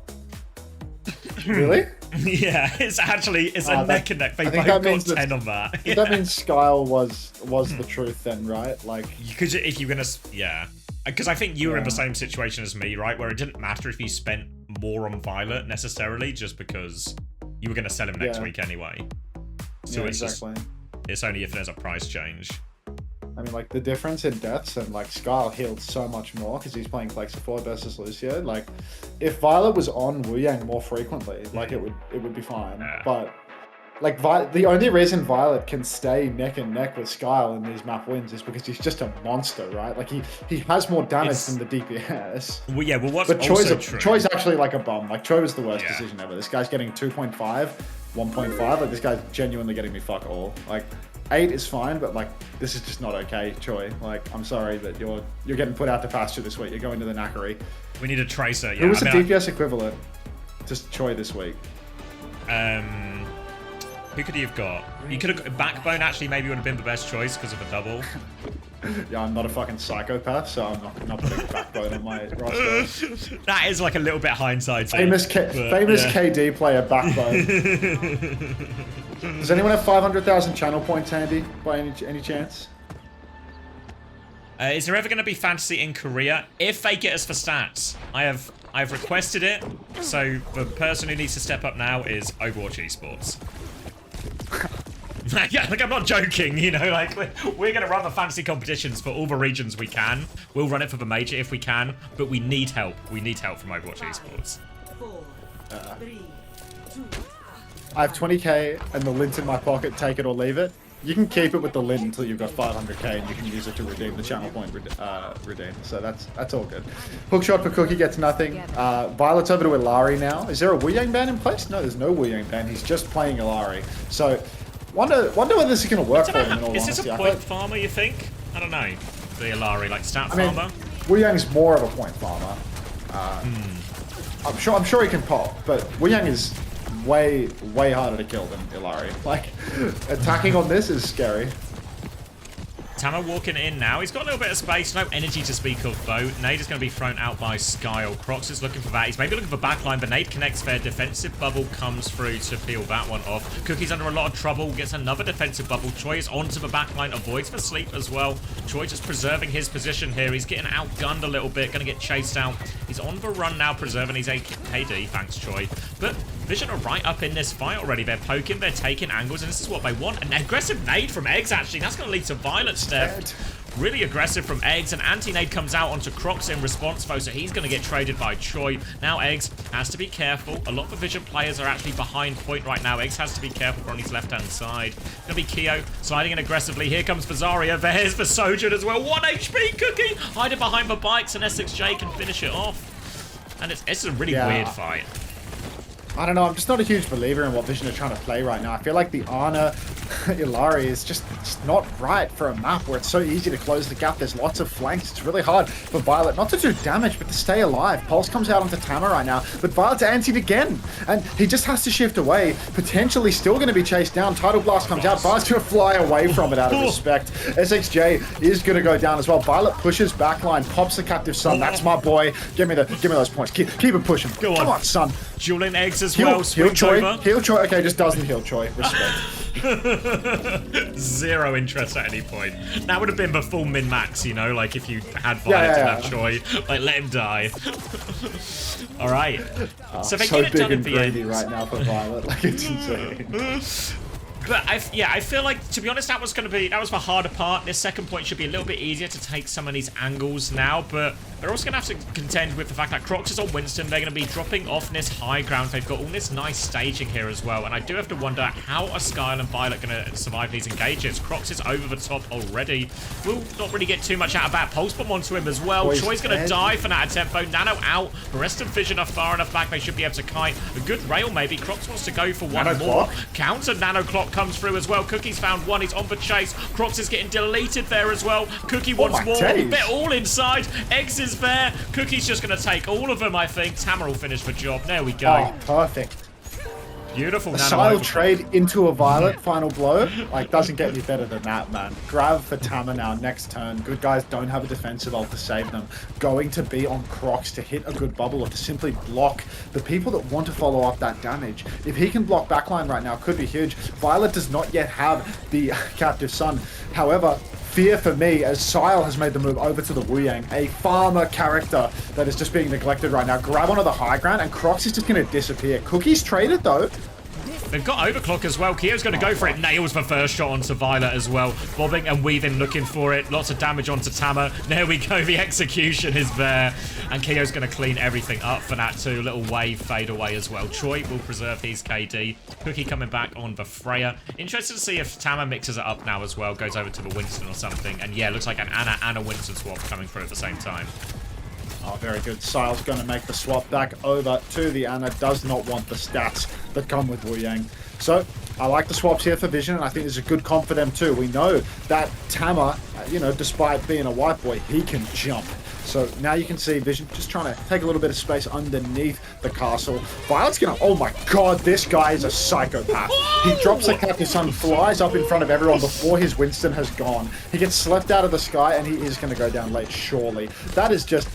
Really? Yeah, it's a neck and neck. They both got 10 on that. Yeah. That means Skyle was the truth then, right? Like, because if you're gonna, yeah, because I think you were in the same situation as me, right? Where it didn't matter if you spent more on Violet necessarily, just because you were gonna sell him next week anyway. So it's exactly. It's only if there's a price change. I mean, like, the difference in deaths and, like, Skyle healed so much more because he's playing Flex support versus Lucio. Like, if Violet was on Wu Yang more frequently, like, it would be fine. Yeah. But, like, the only reason Violet can stay neck and neck with Skyle in these map wins is because he's just a monster, right? Like, he has more damage than the DPS. Well, yeah, well, what's but also true... Choi's actually, like, a bum. Like, Choi was the worst decision ever. This guy's getting 2.5, 1.5. Like, this guy's genuinely getting me fuck all. Like... 8 is fine, but like this is just not okay, Choi. Like, I'm sorry that you're getting put out to pasture this week. You're going to the knackery. We need a tracer. Yeah. Who was the DPS equivalent to Choi this week? Who could he have got? You could have Backbone. Actually, maybe would have been the best choice because of a double. Yeah, I'm not a fucking psychopath, so I'm not putting Backbone on my roster. That is like a little bit hindsight. Famous KD player Backbone. Does anyone have 500,000 channel points handy by any chance? Is there ever going to be fantasy in Korea? If they get us for stats, I've requested it. So the person who needs to step up now is Overwatch Esports. Yeah, like I'm not joking, you know, like we're going to run the fantasy competitions for all the regions we can. We'll run it for the major if we can, but we need help. We need help from Overwatch Esports. 4, 3, 2. I have 20k and the lint in my pocket, take it or leave it. You can keep it with the lint until you've got 500k and you can use it to redeem the channel point redeem. So that's all good. Hookshot for Cookie gets nothing. Violet's over to Illari now. Is there a Wu Yang ban in place? No, there's no Wu Yang ban. He's just playing Illari. So wonder whether this is going to work for him in all honesty. Is this a point farmer, you think? I don't know. The Illari, like stat farmer? Wu Yang's more of a point farmer. I'm sure he can pop, but Wu Yang is way harder to kill than Illari. Like, attacking on this is scary. Tama walking in now. He's got a little bit of space. No energy to speak of, though. Nade is going to be thrown out by Skyle. Crocs is looking for that. He's maybe looking for backline, but Nade connects there. Defensive bubble comes through to peel that one off. Cookie's under a lot of trouble. Gets another defensive bubble. Choi is onto the backline. Avoids the sleep as well. Choi just preserving his position here. He's getting outgunned a little bit. Going to get chased out. He's on the run now, preserving his KD. Thanks, Choi. But Vision are right up in this fight already. They're poking. They're taking angles, and this is what they want. An aggressive nade from Eggs, actually. That's going to lead to Violet Steph. Really aggressive from Eggs, and anti-nade comes out onto Crocs in response, though, so he's going to get traded by Choi. Now Eggs has to be careful. A lot of the Vision players are actually behind point right now. Eggs has to be careful on his left-hand side. Going to be Keo sliding in aggressively. Here comes Vazaria. There's the Sojourn as well. 1 HP, Cookie! Hiding behind the bikes, and SXJ can finish it off. And it's a really weird fight. I don't know, I'm just not a huge believer in what Vision are trying to play right now. I feel like the Ana Illari is just not right for a map where it's so easy to close the gap. There's lots of flanks. It's really hard for Violet not to do damage, but to stay alive. Pulse comes out onto Tama right now, but Violet's antied again, and he just has to shift away. Potentially still going to be chased down. Tidal Blast comes out. Violet's going to fly away from it out of respect. SXJ is going to go down as well. Violet pushes backline, pops the Captive Sun. That's my boy. Give me those points. Keep it pushing. Go on. Come on, son. Dueling eggs as well. Heal Choi. Over. Heal Choi. Okay, just doesn't heal Choi. Respect. Zero interest at any point. That would have been the full min-max, you know, like if you had Violet to have Choi. Like, let him die. Alright. So they so get it big done and at the end. greedy right now for Violet. Like, it's insane. But I feel like, to be honest, that was the harder part. This second point should be a little bit easier to take some of these angles now, but they're also going to have to contend with the fact that Crocs is on Winston. They're going to be dropping off this high ground. They've got all this nice staging here as well, and I do have to wonder how are Skyle and Violet going to survive these engages. Crocs is over the top already. Will not really get too much out of that. Pulse bomb onto him as well. Choi's going to die for that tempo. Nano out. The rest of Vision are far enough back. They should be able to kite. A good rail maybe. Crocs wants to go for one Nano more. clock. Counter Nano Clock comes through as well. Cookie's found one. He's on the chase. Crocs is getting deleted there as well. Cookie wants more. days. They're all inside. Eggs is there. Cookie's just going to take all of them, I think. Tama will finish the job. There we go. Oh, perfect. Beautiful. A Nano Sile over. trade into a Violet final blow, like, doesn't get any better than that, man. Grab for Tama now, next turn. Good guys don't have a defensive ult to save them. Going to be on Crocs to hit a good bubble or to simply block the people that want to follow up that damage. If he can block backline right now, could be huge. Violet does not yet have the Captive Sun. However, fear for me as Sile has made the move over to the Wu Yang, a farmer character that is just being neglected right now. Grab onto the high ground and Crocs is just going to disappear. Cookie's traded though. They've got overclock as well. Kyo's going to go for it. Nails the first shot onto Violet as well. Bobbing and weaving, looking for it. Lots of damage onto Tama. There we go. The execution is there. And Kyo's going to clean everything up for that too. Little wave fade away as well. Choi will preserve his KD. Cookie coming back on the Freya. Interested to see if Tama mixes it up now as well. Goes over to the Winston or something. And yeah, looks like an Ana and a Winston swap coming through at the same time. Oh, very good. Sile's going to make the swap back over to the Ana. Does not want the stats that come with Wu Yang. So, I like the swaps here for Vision, and I think there's a good comp for them too. We know that Tama, you know, despite being a white boy, he can jump. So now you can see Vision just trying to take a little bit of space underneath the castle. Violet's going to... Oh my god, this guy is a psychopath. He drops the Captive Sun, flies up in front of everyone before his Winston has gone. He gets slept out of the sky, and he is going to go down late, surely. That is just...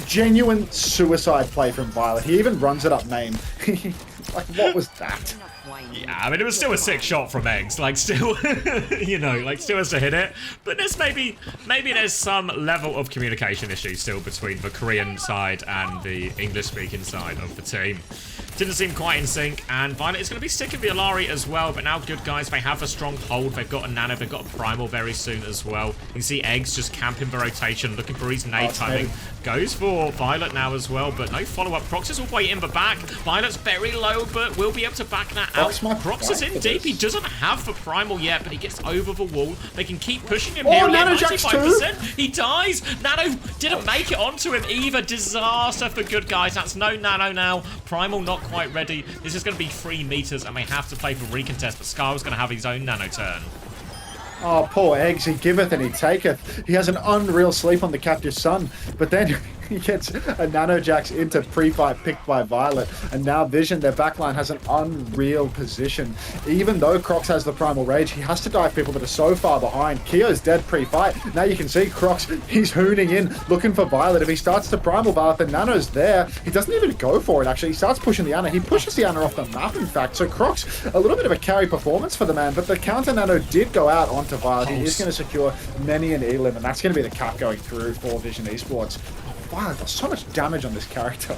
genuine suicide play from Violet. He even runs it up main. Like, what was that? Yeah, I mean, it was still a sick shot from Eggs. Like, still, you know, like, still has to hit it. But there's maybe there's some level of communication issue still between the Korean side and the English-speaking side of the team. Didn't seem quite in sync, and Violet is going to be sticking the Alari as well, but now good guys, they have a strong hold, they've got a Nano, they've got a Primal very soon as well. You can see Eggs just camping the rotation, looking for his nade timing. Goes for Violet now as well, but no follow-up. Crocs is all the way in the back. Violet's very low, but will be able to back that out. Crocs is in deep, he doesn't have the Primal yet, but he gets over the wall. They can keep pushing him nearly at 95%. He dies! Nano didn't make it onto him either. Disaster for good guys. That's no Nano now. Primal not quite ready. This is going to be 3 meters, and they have to play for recontest, but Scar's going to have his own Nano turn. Oh, poor Eggs. He giveth and he taketh. He has an unreal sleep on the Captive Sun, but then he gets a Nano Jax into pre-fight picked by Violet, and now Vision, their backline, has an unreal position. Even though Crocs has the Primal Rage, he has to dive people that are so far behind. Kyo's dead pre-fight. Now you can see Crocs, he's hooning in, looking for Violet. If he starts to Primal Violet, the Nano's there. He doesn't even go for it, actually. He starts pushing the Ana. He pushes the Ana off the map, in fact. So Crocs, a little bit of a carry performance for the man, but the counter Nano did go out onto Violet. He is going to secure many an elim, and that's going to be the cap going through for Vision Esports. Wow, there's so much damage on this character.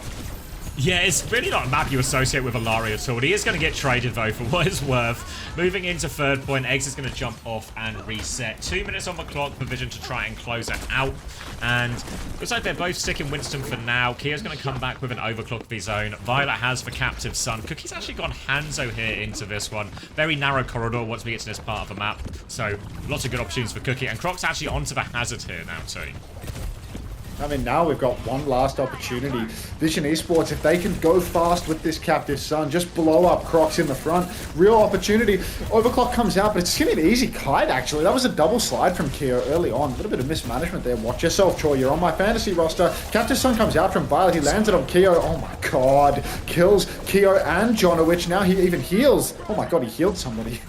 Yeah, it's really not a map you associate with Alari at all. But he is going to get traded, though, for what it's worth. Moving into third point, Eggs is going to jump off and reset. 2 minutes on the clock for Vision to try and close it out. And looks like they're both sticking Winston for now. Kyo's going to come back with an overclock of his own. Violet has the Captive Sun. Cookie's actually gone Hanzo here into this one. Very narrow corridor once we get to this part of the map. So, lots of good opportunities for Cookie. And Croc's actually onto the Hazard here now, too. I mean, now we've got one last opportunity. Vision Esports, if they can go fast with this Captive Sun, just blow up Crocs in the front. Real opportunity. Overclock comes out, but it's going to be an easy kite, actually. That was a double slide from Keo early on. A little bit of mismanagement there. Watch yourself, Choi. You're on my fantasy roster. Captive Sun comes out from Violet. He lands it on Keo. Oh my god. Kills Keo and Jonowich. Now he even heals. Oh my god, he healed somebody.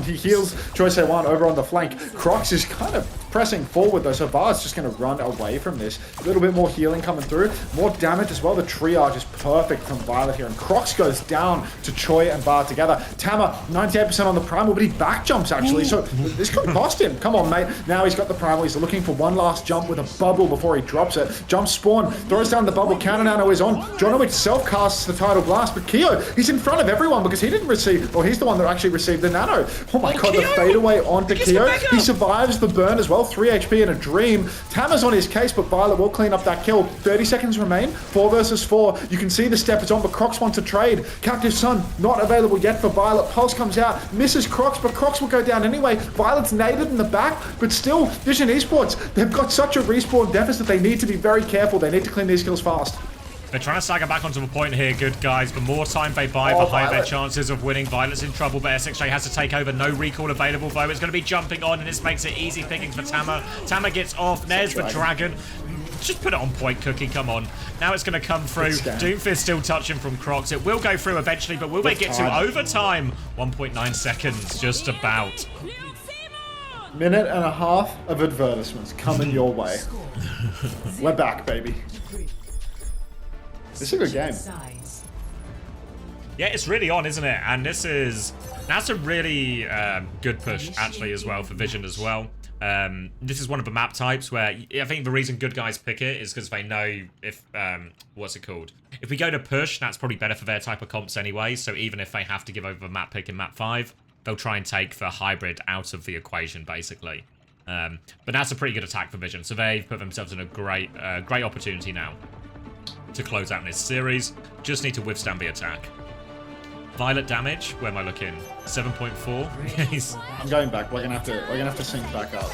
He heals Choi Se-wan over on the flank. Crocs is kind of pressing forward though, so Violet's just going to run away from this. A little bit more healing coming through. More damage as well. The triage is perfect from Violet here. And Crocs goes down to Choi and Bar together. Tama, 98% on the Primal, but he back jumps actually. So this could cost him. Come on, mate. Now he's got the Primal. He's looking for one last jump with a bubble before he drops it. Jump spawn, throws down the bubble. Counter nano is on. Jonowich self-casts the Tidal Blast, but Keo, he's in front of everyone because he didn't receive, or he's the one that actually received the nano. Oh my god, the fadeaway onto Keo. He survives the burn as well. 3 HP in a dream. Tama's on his case, but Violet will clean up that kill. 30 seconds remain. 4 versus 4. You can see the step is on, but Crocs wants to trade. Captive Sun not available yet for Violet. Pulse comes out, misses Crocs, but Crocs will go down anyway. Violet's naded in the back, but still, Vision Esports, they've got such a respawn deficit. They need to be very careful. They need to clean these kills fast. They're trying to stagger back onto a point here, good guys. The more time they buy, the higher their chances of winning. Violet's in trouble, but SXJ has to take over. No recall available, though. It's going to be jumping on, and this makes it easy pickings for Tama. Tama gets off. There's the dragon. Just put it on point, Cookie. Come on. Now it's going to come through. Doomfist still touching from Crocs. It will go through eventually, but will they get to overtime? 1.9 seconds, just about. Minute and a half of advertisements coming your way. We're back, baby. This is a good game. Yeah, it's really on, isn't it? And that's a really good push, actually, as well, for Vision as well. This is one of the map types where I think the reason good guys pick it is because they know if, what's it called? If we go to push, that's probably better for their type of comps anyway. So even if they have to give over the map pick in map 5, they'll try and take the hybrid out of the equation, basically. But that's a pretty good attack for Vision. So they've put themselves in a great opportunity now to close out this series. Just need to withstand the attack. Violet damage, where am I looking? 7.4. I'm going back. We're gonna have to sync back up.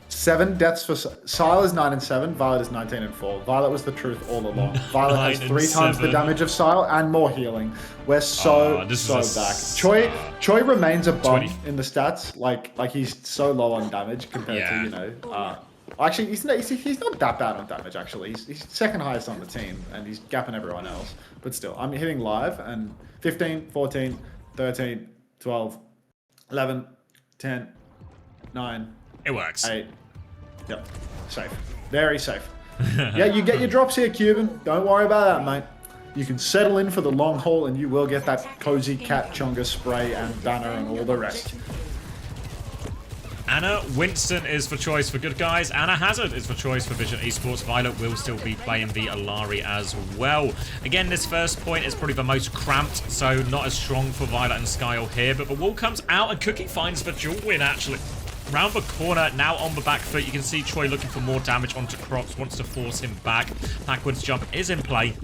7 deaths for Sile is 9 and 7. Violet is 19 and 4. Violet was the truth all along. Violet has 3 times the damage of Sile and more healing. We're so back. Choi remains a bum in the stats. Like he's so low on damage compared to, you know. Actually, he's not that bad on damage, actually. He's second highest on the team, and he's gapping everyone else. But still, I'm hitting live, and 15, 14, 13, 12, 11, 10, 9. It works. 8. Yep. Safe. Very safe. Yeah, you get your drops here, Cuban. Don't worry about that, mate. You can settle in for the long haul, and you will get that cozy cat chunga spray and banner and all the rest. Anna Winston is for choice for good guys. Anna Hazard is for choice for Vision Esports. Violet will still be playing the Alari as well. Again, this first point is probably the most cramped, so not as strong for Violet and Skyle here. But the wall comes out and Cookie finds the dual win, actually. Round the corner, now on the back foot. You can see Choi looking for more damage onto Crocs, wants to force him back. Backwards jump is in play.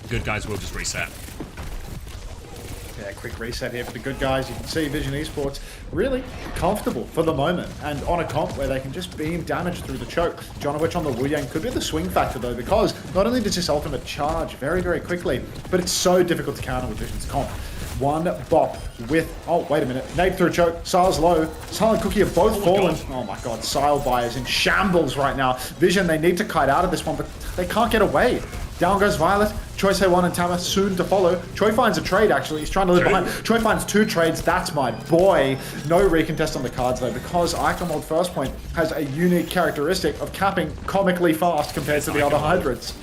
Good guys will just reset. Yeah, quick reset here for the good guys. You can see Vision Esports really comfortable for the moment, and on a comp where they can just beam damage through the choke. Jonowich on the Wu Yang could be the swing factor though, because not only does this ultimate charge very, very quickly, but it's so difficult to counter with Vision's comp. One bop with, oh wait a minute, nade through choke, Sile's low, Sile and Cookie have both fallen. Oh my god, Sile buy is in shambles right now. Vision, they need to kite out of this one, but they can't get away. Down goes Violet. Choi Se-wan and Tama soon to follow. Choi finds a trade, actually. He's trying to live behind. Choi finds 2 trades. That's my boy. No recontest on the cards, though, because Iconmold First Point has a unique characteristic of capping comically fast compared to the other hybrids.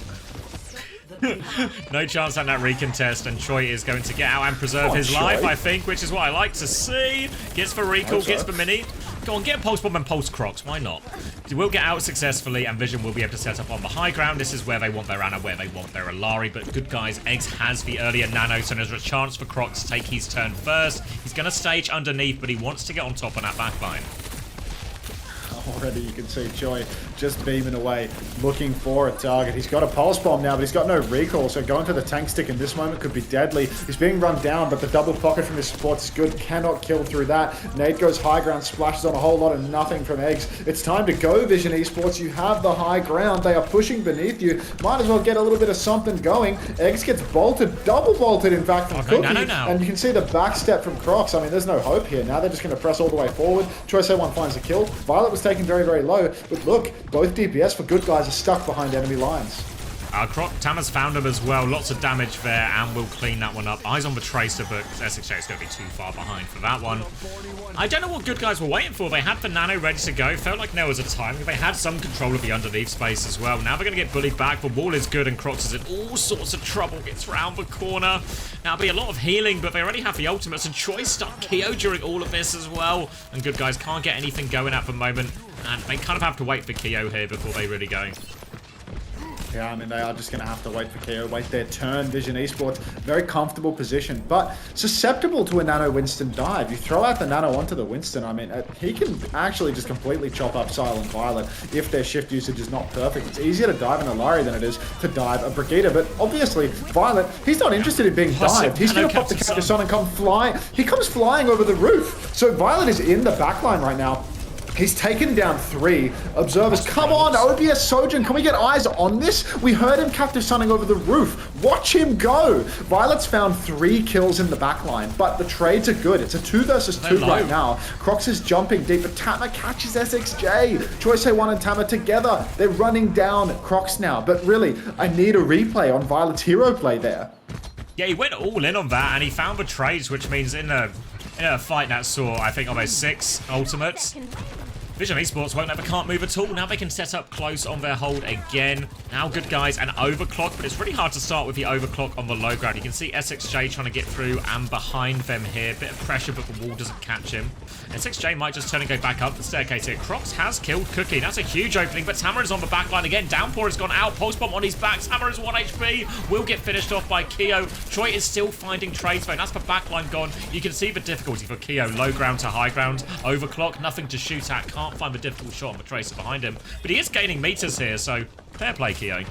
No chance at that recontest, and Choi is going to get out and preserve his life, I think, which is what I like to see. Gets the recall, gets the mini. Go on, get a Pulse Bomb and Pulse Crocs, why not? He will get out successfully, and Vision will be able to set up on the high ground. This is where they want their Anna, where they want their Alari, but good guys, Eggs has the earlier nano, so there's a chance for Crocs to take his turn first. He's going to stage underneath, but he wants to get on top on that backline. Oh, already. You can see Choi just beaming away, looking for a target. He's got a pulse bomb now, but he's got no recall, so going for the tank stick in this moment could be deadly. He's being run down, but the double pocket from his supports is good. Cannot kill through that. Nade goes high ground, splashes on a whole lot of nothing from Eggs. It's time to go, Vision Esports. You have the high ground. They are pushing beneath you. Might as well get a little bit of something going. Eggs gets bolted, double bolted in fact from Cookie, and you can see the backstep from Crocs. I mean, there's no hope here. Now they're just going to press all the way forward. Choice A1 finds a kill. Violet was taken very, very low, but look, both DPS for good guys are stuck behind enemy lines. Tama's found him as well. Lots of damage there, and we'll clean that one up. Eyes on the Tracer, but SXJ is going to be too far behind for that one. I don't know what good guys were waiting for. They had the Nano ready to go. Felt like there was a time. They had some control of the underneath space as well. Now they're going to get bullied back. The wall is good, and Crocs is in all sorts of trouble. Gets round the corner. Now, be a lot of healing, but they already have the ultimates, and Choi stuck Keo during all of this as well. And good guys can't get anything going at the moment, and they kind of have to wait for Keo here before they really go. Yeah, I mean, they are just going to have to wait for KO, wait their turn. Vision Esports, very comfortable position, but susceptible to a Nano Winston dive. You throw out the Nano onto the Winston, I mean, he can actually just completely chop up Silent Violet if their shift usage is not perfect. It's easier to dive an Alari than it is to dive a Brigitte, but obviously, Violet, he's not interested in being dived. He's going to pop the Cactus on and come flying. He comes flying over the roof. So Violet is in the backline right now. He's taken down 3 observers. Come on, OBS Sojourn, can we get eyes on this? We heard him Cactus Sunning over the roof. Watch him go. Violet's found 3 kills in the backline, but the trades are good. It's a 2 versus 2 right now. Crocs is jumping deep, but Tama catches SXJ. Choice A1 and Tama together. They're running down Crocs now, but really, I need a replay on Violet's hero play there. Yeah, he went all in on that, and he found the trades, which means in a fight that saw, I think, almost 6 ultimates, Vision Esports won't ever can't move at all. Now they can set up close on their hold again. Now good guys, an overclock, but it's really hard to start with the overclock on the low ground. You can see SXJ trying to get through and behind them here. Bit of pressure, but the wall doesn't catch him. SXJ might just turn and go back up the staircase here. Crocs has killed Cookie. That's a huge opening, but Tama is on the back line again. Downpour has gone out. Pulse bomb on his back. Tama is 1 HP. Will get finished off by Keo. Choi is still finding trades though. That's the back line gone. You can see the difficulty for Keo. Low ground to high ground. Overclock. Nothing to shoot at. Can't find the difficult shot on the Tracer behind him. But he is gaining meters here, so fair play, Keo.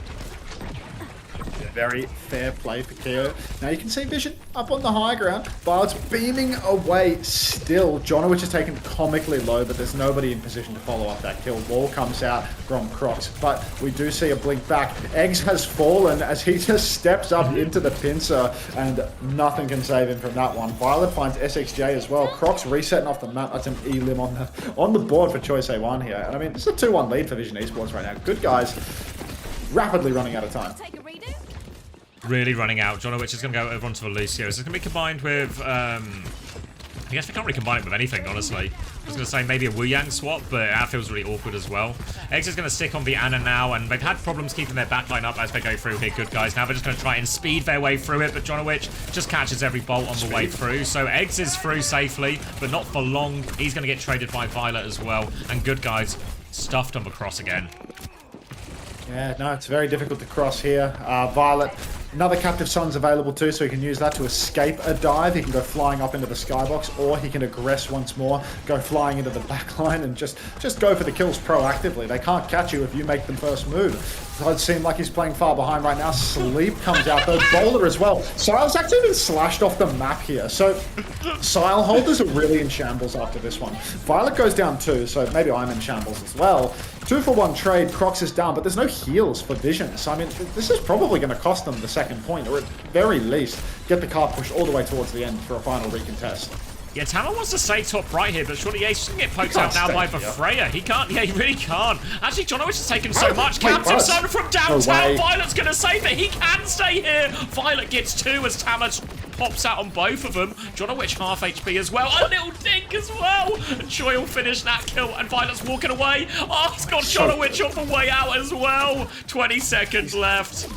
Very fair play for Keo. Now you can see Vision up on the high ground. Violet's beaming away still. Jonowich is taken comically low, but there's nobody in position to follow up that kill. Wall comes out from Crocs, but we do see a blink back. Eggs has fallen as he just steps up into the pincer, and nothing can save him from that one. Violet finds SXJ as well. Crocs resetting off the map. That's an elim on the board for Choice A1 here. And I mean, it's a 2-1 lead for Vision Esports right now. Good guys, rapidly running out of time. Really running out. Jonowich is going to go over onto the Lucio. Is this going to be combined with... I guess we can't really combine it with anything, honestly. I was going to say maybe a Wu Yang swap, but that feels really awkward as well. Eggs is going to stick on the Ana now, and they've had problems keeping their backline up as they go through here, good guys. Now they're just going to try and speed their way through it, but Jonowich just catches every bolt on the way through. So Eggs is through safely, but not for long. He's going to get traded by Violet as well, and good guys stuffed on the cross again. Yeah, no, it's very difficult to cross here. Violet, another Captive Sun's available too, so he can use that to escape a dive. He can go flying up into the skybox, or he can aggress once more, go flying into the backline, and just go for the kills proactively. They can't catch you if you make them first move. It does seem like he's playing far behind right now. Sleep comes out, though. Boulder as well. Sile's actually been slashed off the map here. So Sile holders are really in shambles after this one. Violet goes down 2, so maybe I'm in shambles as well. 2-for-1 trade. Crocs is down, but there's no heals for Vision. So, I mean, this is probably going to cost them the second point, or at very least, get the card pushed all the way towards the end for a final recontest. Yeah, Tama wants to stay top right here, but surely Ace can get poked out now by the Freya. He can't, yeah, he really can't. Actually, Jonowich has taken so much. Captain Sun from downtown. Violet's going to save it. He can stay here. Violet gets 2 as Tama pops out on both of them. Jonowich half HP as well. A little dink as well. And Choi will finish that kill, and Violet's walking away. Oh, it's got Jonowich on the way out as well. 20 seconds left.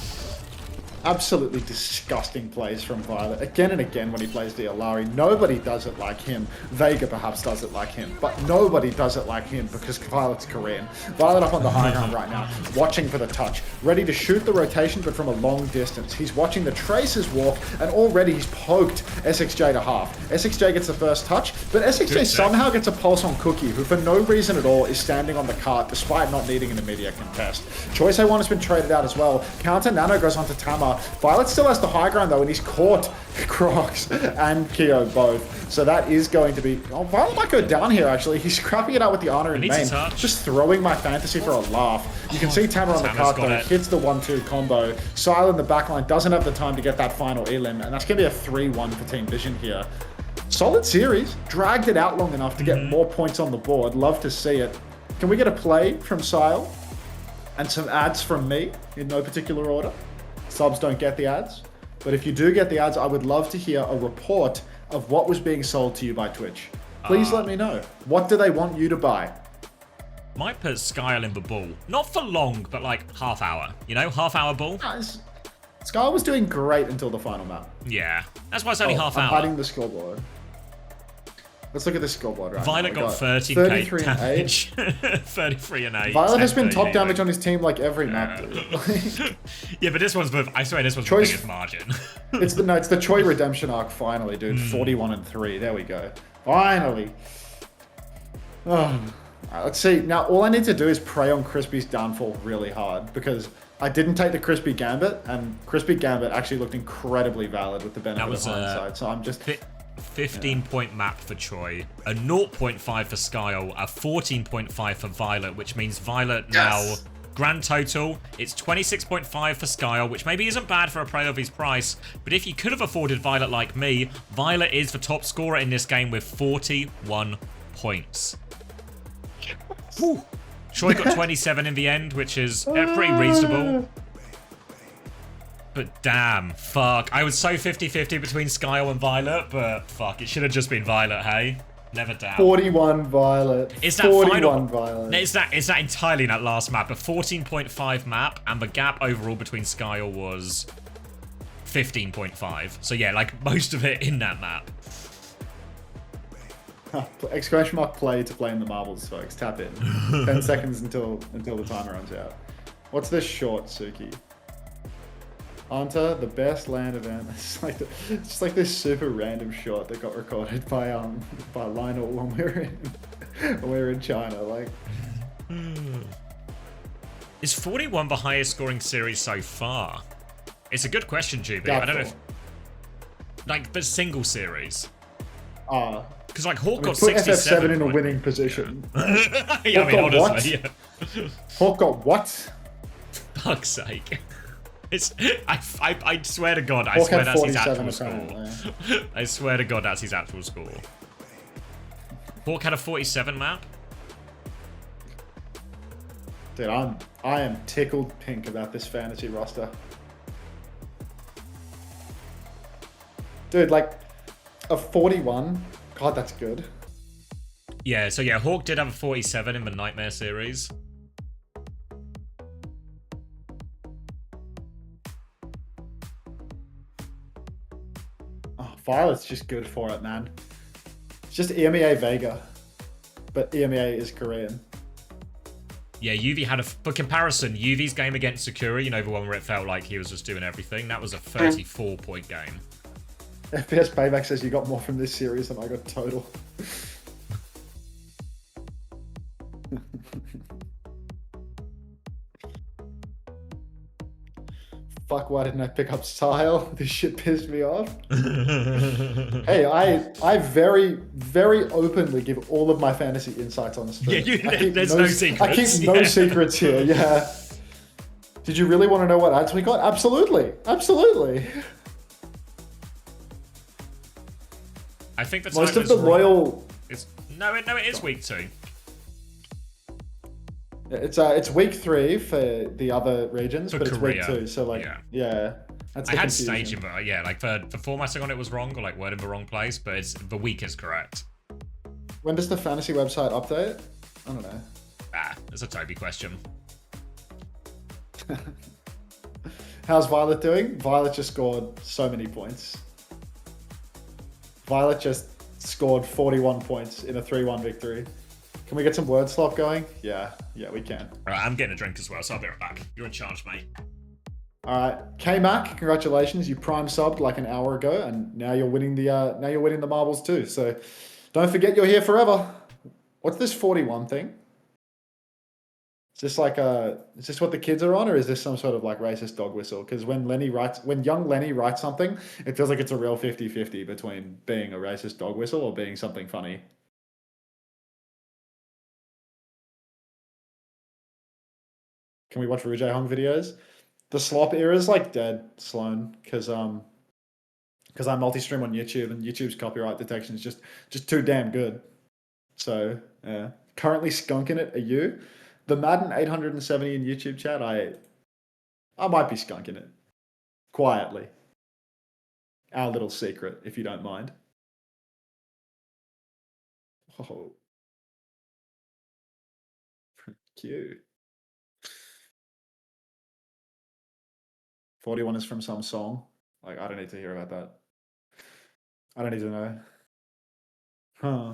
Absolutely disgusting plays from Violet. Again and again when he plays Dialari. Nobody does it like him. Vega perhaps does it like him. But nobody does it like him because Violet's Korean. Violet up on the high ground right now, watching for the touch. Ready to shoot the rotation, but from a long distance. He's watching the Traces walk, and already he's poked SXJ to half. SXJ gets the first touch, but SXJ somehow gets a pulse on Cookie, who for no reason at all is standing on the cart, despite not needing an immediate contest. Choice A1 has been traded out as well. Counter Nano goes onto Tama. Violet still has the high ground though, and he's caught Crocs and Kyo both. So that is going to be... Oh, Violet might go down here actually. He's scrapping it out with the honor in main. Just throwing my fantasy for a laugh. You can see Tama on the cart though. Hits the 1-2 combo. Sile in the backline doesn't have the time to get that final elim, and that's going to be a 3-1 for Team Vision here. Solid series. Dragged it out long enough to get more points on the board. Love to see it. Can we get a play from Sile? And some ads from me in no particular order. Subs don't get the ads. But if you do get the ads, I would love to hear a report of what was being sold to you by Twitch. Please let me know. What do they want you to buy? Might put Skyle in the ball. Not for long, but like half hour. You know, half hour ball. Skyle was doing great until the final map. Yeah, that's why it's only half I'm hour. hiding the scoreboard. Let's look at the scoreboard right Violet now. got 13k damage. 33 and 8. Violet has been top damage on his team like every map, dude. Yeah, but this one's the... I swear this one's the biggest margin. It's the Choi redemption arc finally, dude. 41 and 3. There we go. Finally. Oh. All right, let's see. Now, all I need to do is prey on Crispy's downfall really hard because I didn't take the Crispy Gambit, and Crispy Gambit actually looked incredibly valid with the benefit of hindsight. So I'm just... 15-point map for Choi, a 0.5 for Skyle, a 14.5 for Violet, which means Violet now, grand total, it's 26.5 for Skyle, which maybe isn't bad for a player of his price, but if you could have afforded Violet like me, Violet is the top scorer in this game with 41 points. Whew. Choi got 27 in the end, which is pretty reasonable. But damn, fuck. I was so 50-50 between Skyle and Violet, but fuck, it should have just been Violet, hey? Never doubt. 41 Violet. Is that 41 Violet. Is that entirely in that last map? A 14.5 map, and the gap overall between Skyle was 15.5. So yeah, like most of it in that map. Exclamation mark play to play in the marbles, folks. Tap in. 10 seconds until the timer runs out. What's this short, Suki? Anta, the best land event. It's just like this super random shot that got recorded by Lionel when we were in China. Like, is 41 the highest scoring series so far? It's a good question, GB. I don't know if like the single series. Because like Hawk got 67 FF7 in a winning position. Yeah, I mean, honestly, yeah. Hawk got what? Fuck's sake. It's I swear to God, I swear that's his actual score. I swear to God, that's his actual score. Hawk had a 47 map. Dude, I am tickled pink about this fantasy roster. Dude, like a 41. God, that's good. Yeah, so yeah, Hawk did have a 47 in the Nightmare series. Violet's just good for it, man. It's just EMEA Vega, but EMEA is Korean. Yeah, UV had for comparison, UV's game against Sakura, you know, the one where it felt like he was just doing everything, that was a 34-point game. FPS Payback says you got more from this series than I got total. Fuck, why didn't I pick up Style? This shit pissed me off. Hey, I very, very openly give all of my fantasy insights on the stream. Yeah, there's no secrets. I keep no secrets here, yeah. Did you really want to know what ads we got? Absolutely. Absolutely. I think the most of the loyal... No, it is week 2. It's week 3 for the other regions, but Korea. It's week 2. So like, yeah. That's I had staging, but yeah, like for formatting on it was wrong, or like word in the wrong place, but the week is correct. When does the fantasy website update? I don't know. It's a Toby question. How's Violet doing? Violet just scored so many points. Violet just scored 41 points in a 3-1 victory. Can we get some word slop going? Yeah, we can. All right, I'm getting a drink as well, so I'll be right back. You're in charge, mate. All right, K-Mac, congratulations. You prime subbed like an hour ago, and now you're winning the marbles too. So don't forget you're here forever. What's this 41 thing? Is this like is this what the kids are on, or is this some sort of like racist dog whistle? Because when young Lenny writes something, it feels like it's a real 50-50 between being a racist dog whistle or being something funny. Can we watch Rujay Hong videos? The slop era is like dead, Sloan, because I multi-stream on YouTube, and YouTube's copyright detection is just too damn good. So yeah, currently skunking it. Are you? The Madden 870 in YouTube chat, I might be skunking it. Quietly. Our little secret, if you don't mind. Oh. Cute. 41 is from some song. Like, I don't need to hear about that. I don't need to know. Huh.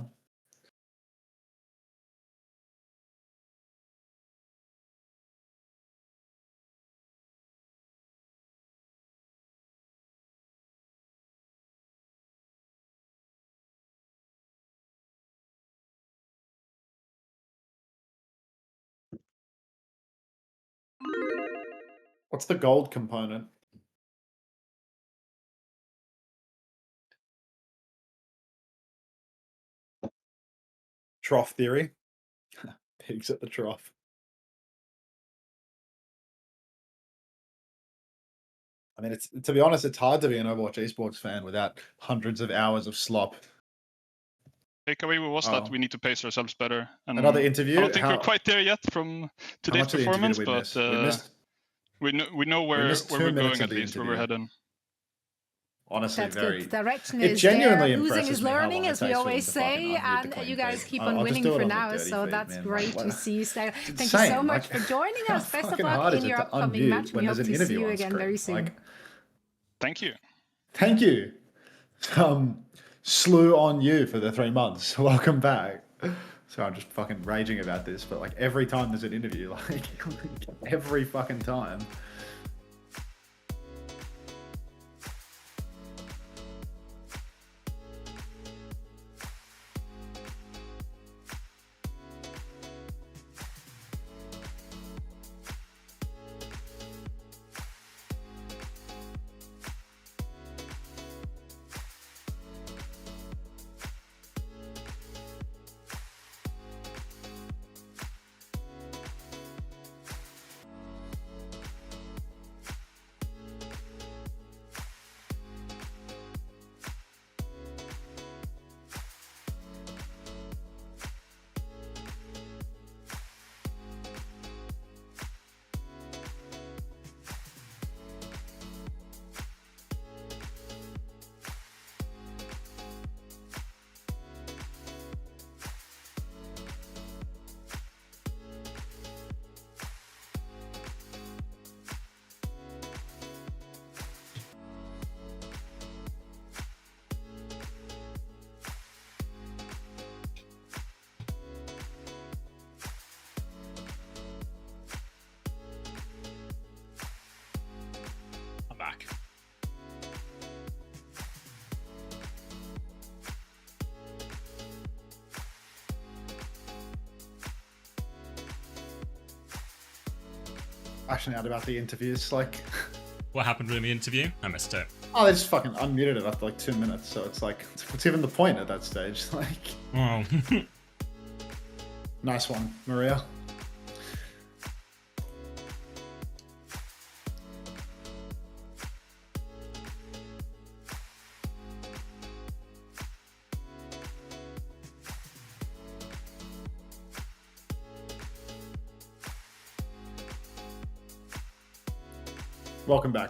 What's the gold component? Trough theory. Pigs at the trough. I mean, to be honest, it's hard to be an Overwatch esports fan without hundreds of hours of slop. Takeaway was that we need to pace ourselves better. And Another interview? I don't think we're quite there yet from today's performance, but we know where we're going, at least where we're heading. Honestly, That's very. good. Direction It is genuinely there. Losing impresses is me how long learning, it as we takes for them always to fucking say, unmute the and clean you guys feed. keep I'll on just winning do it for on the now, dirty so feed, that's man. great Like, to see. So thank you insane. so much Like, for joining how us. Best of fucking luck hard is in it your to upcoming unmute match. when We hope there's an to see interview you on again screen? very soon. Like, Thank you. thank you. Slew on you for the 3 months. Welcome back. So I'm just fucking raging about this, but like every time there's an interview, like every fucking time. I'm back. Actually, out about the interviews, like, What happened in the interview? I missed it. oh, they just fucking unmuted it after like 2 minutes. So it's like, what's even the point at that stage? Like, Oh. nice one, Maria. Welcome back.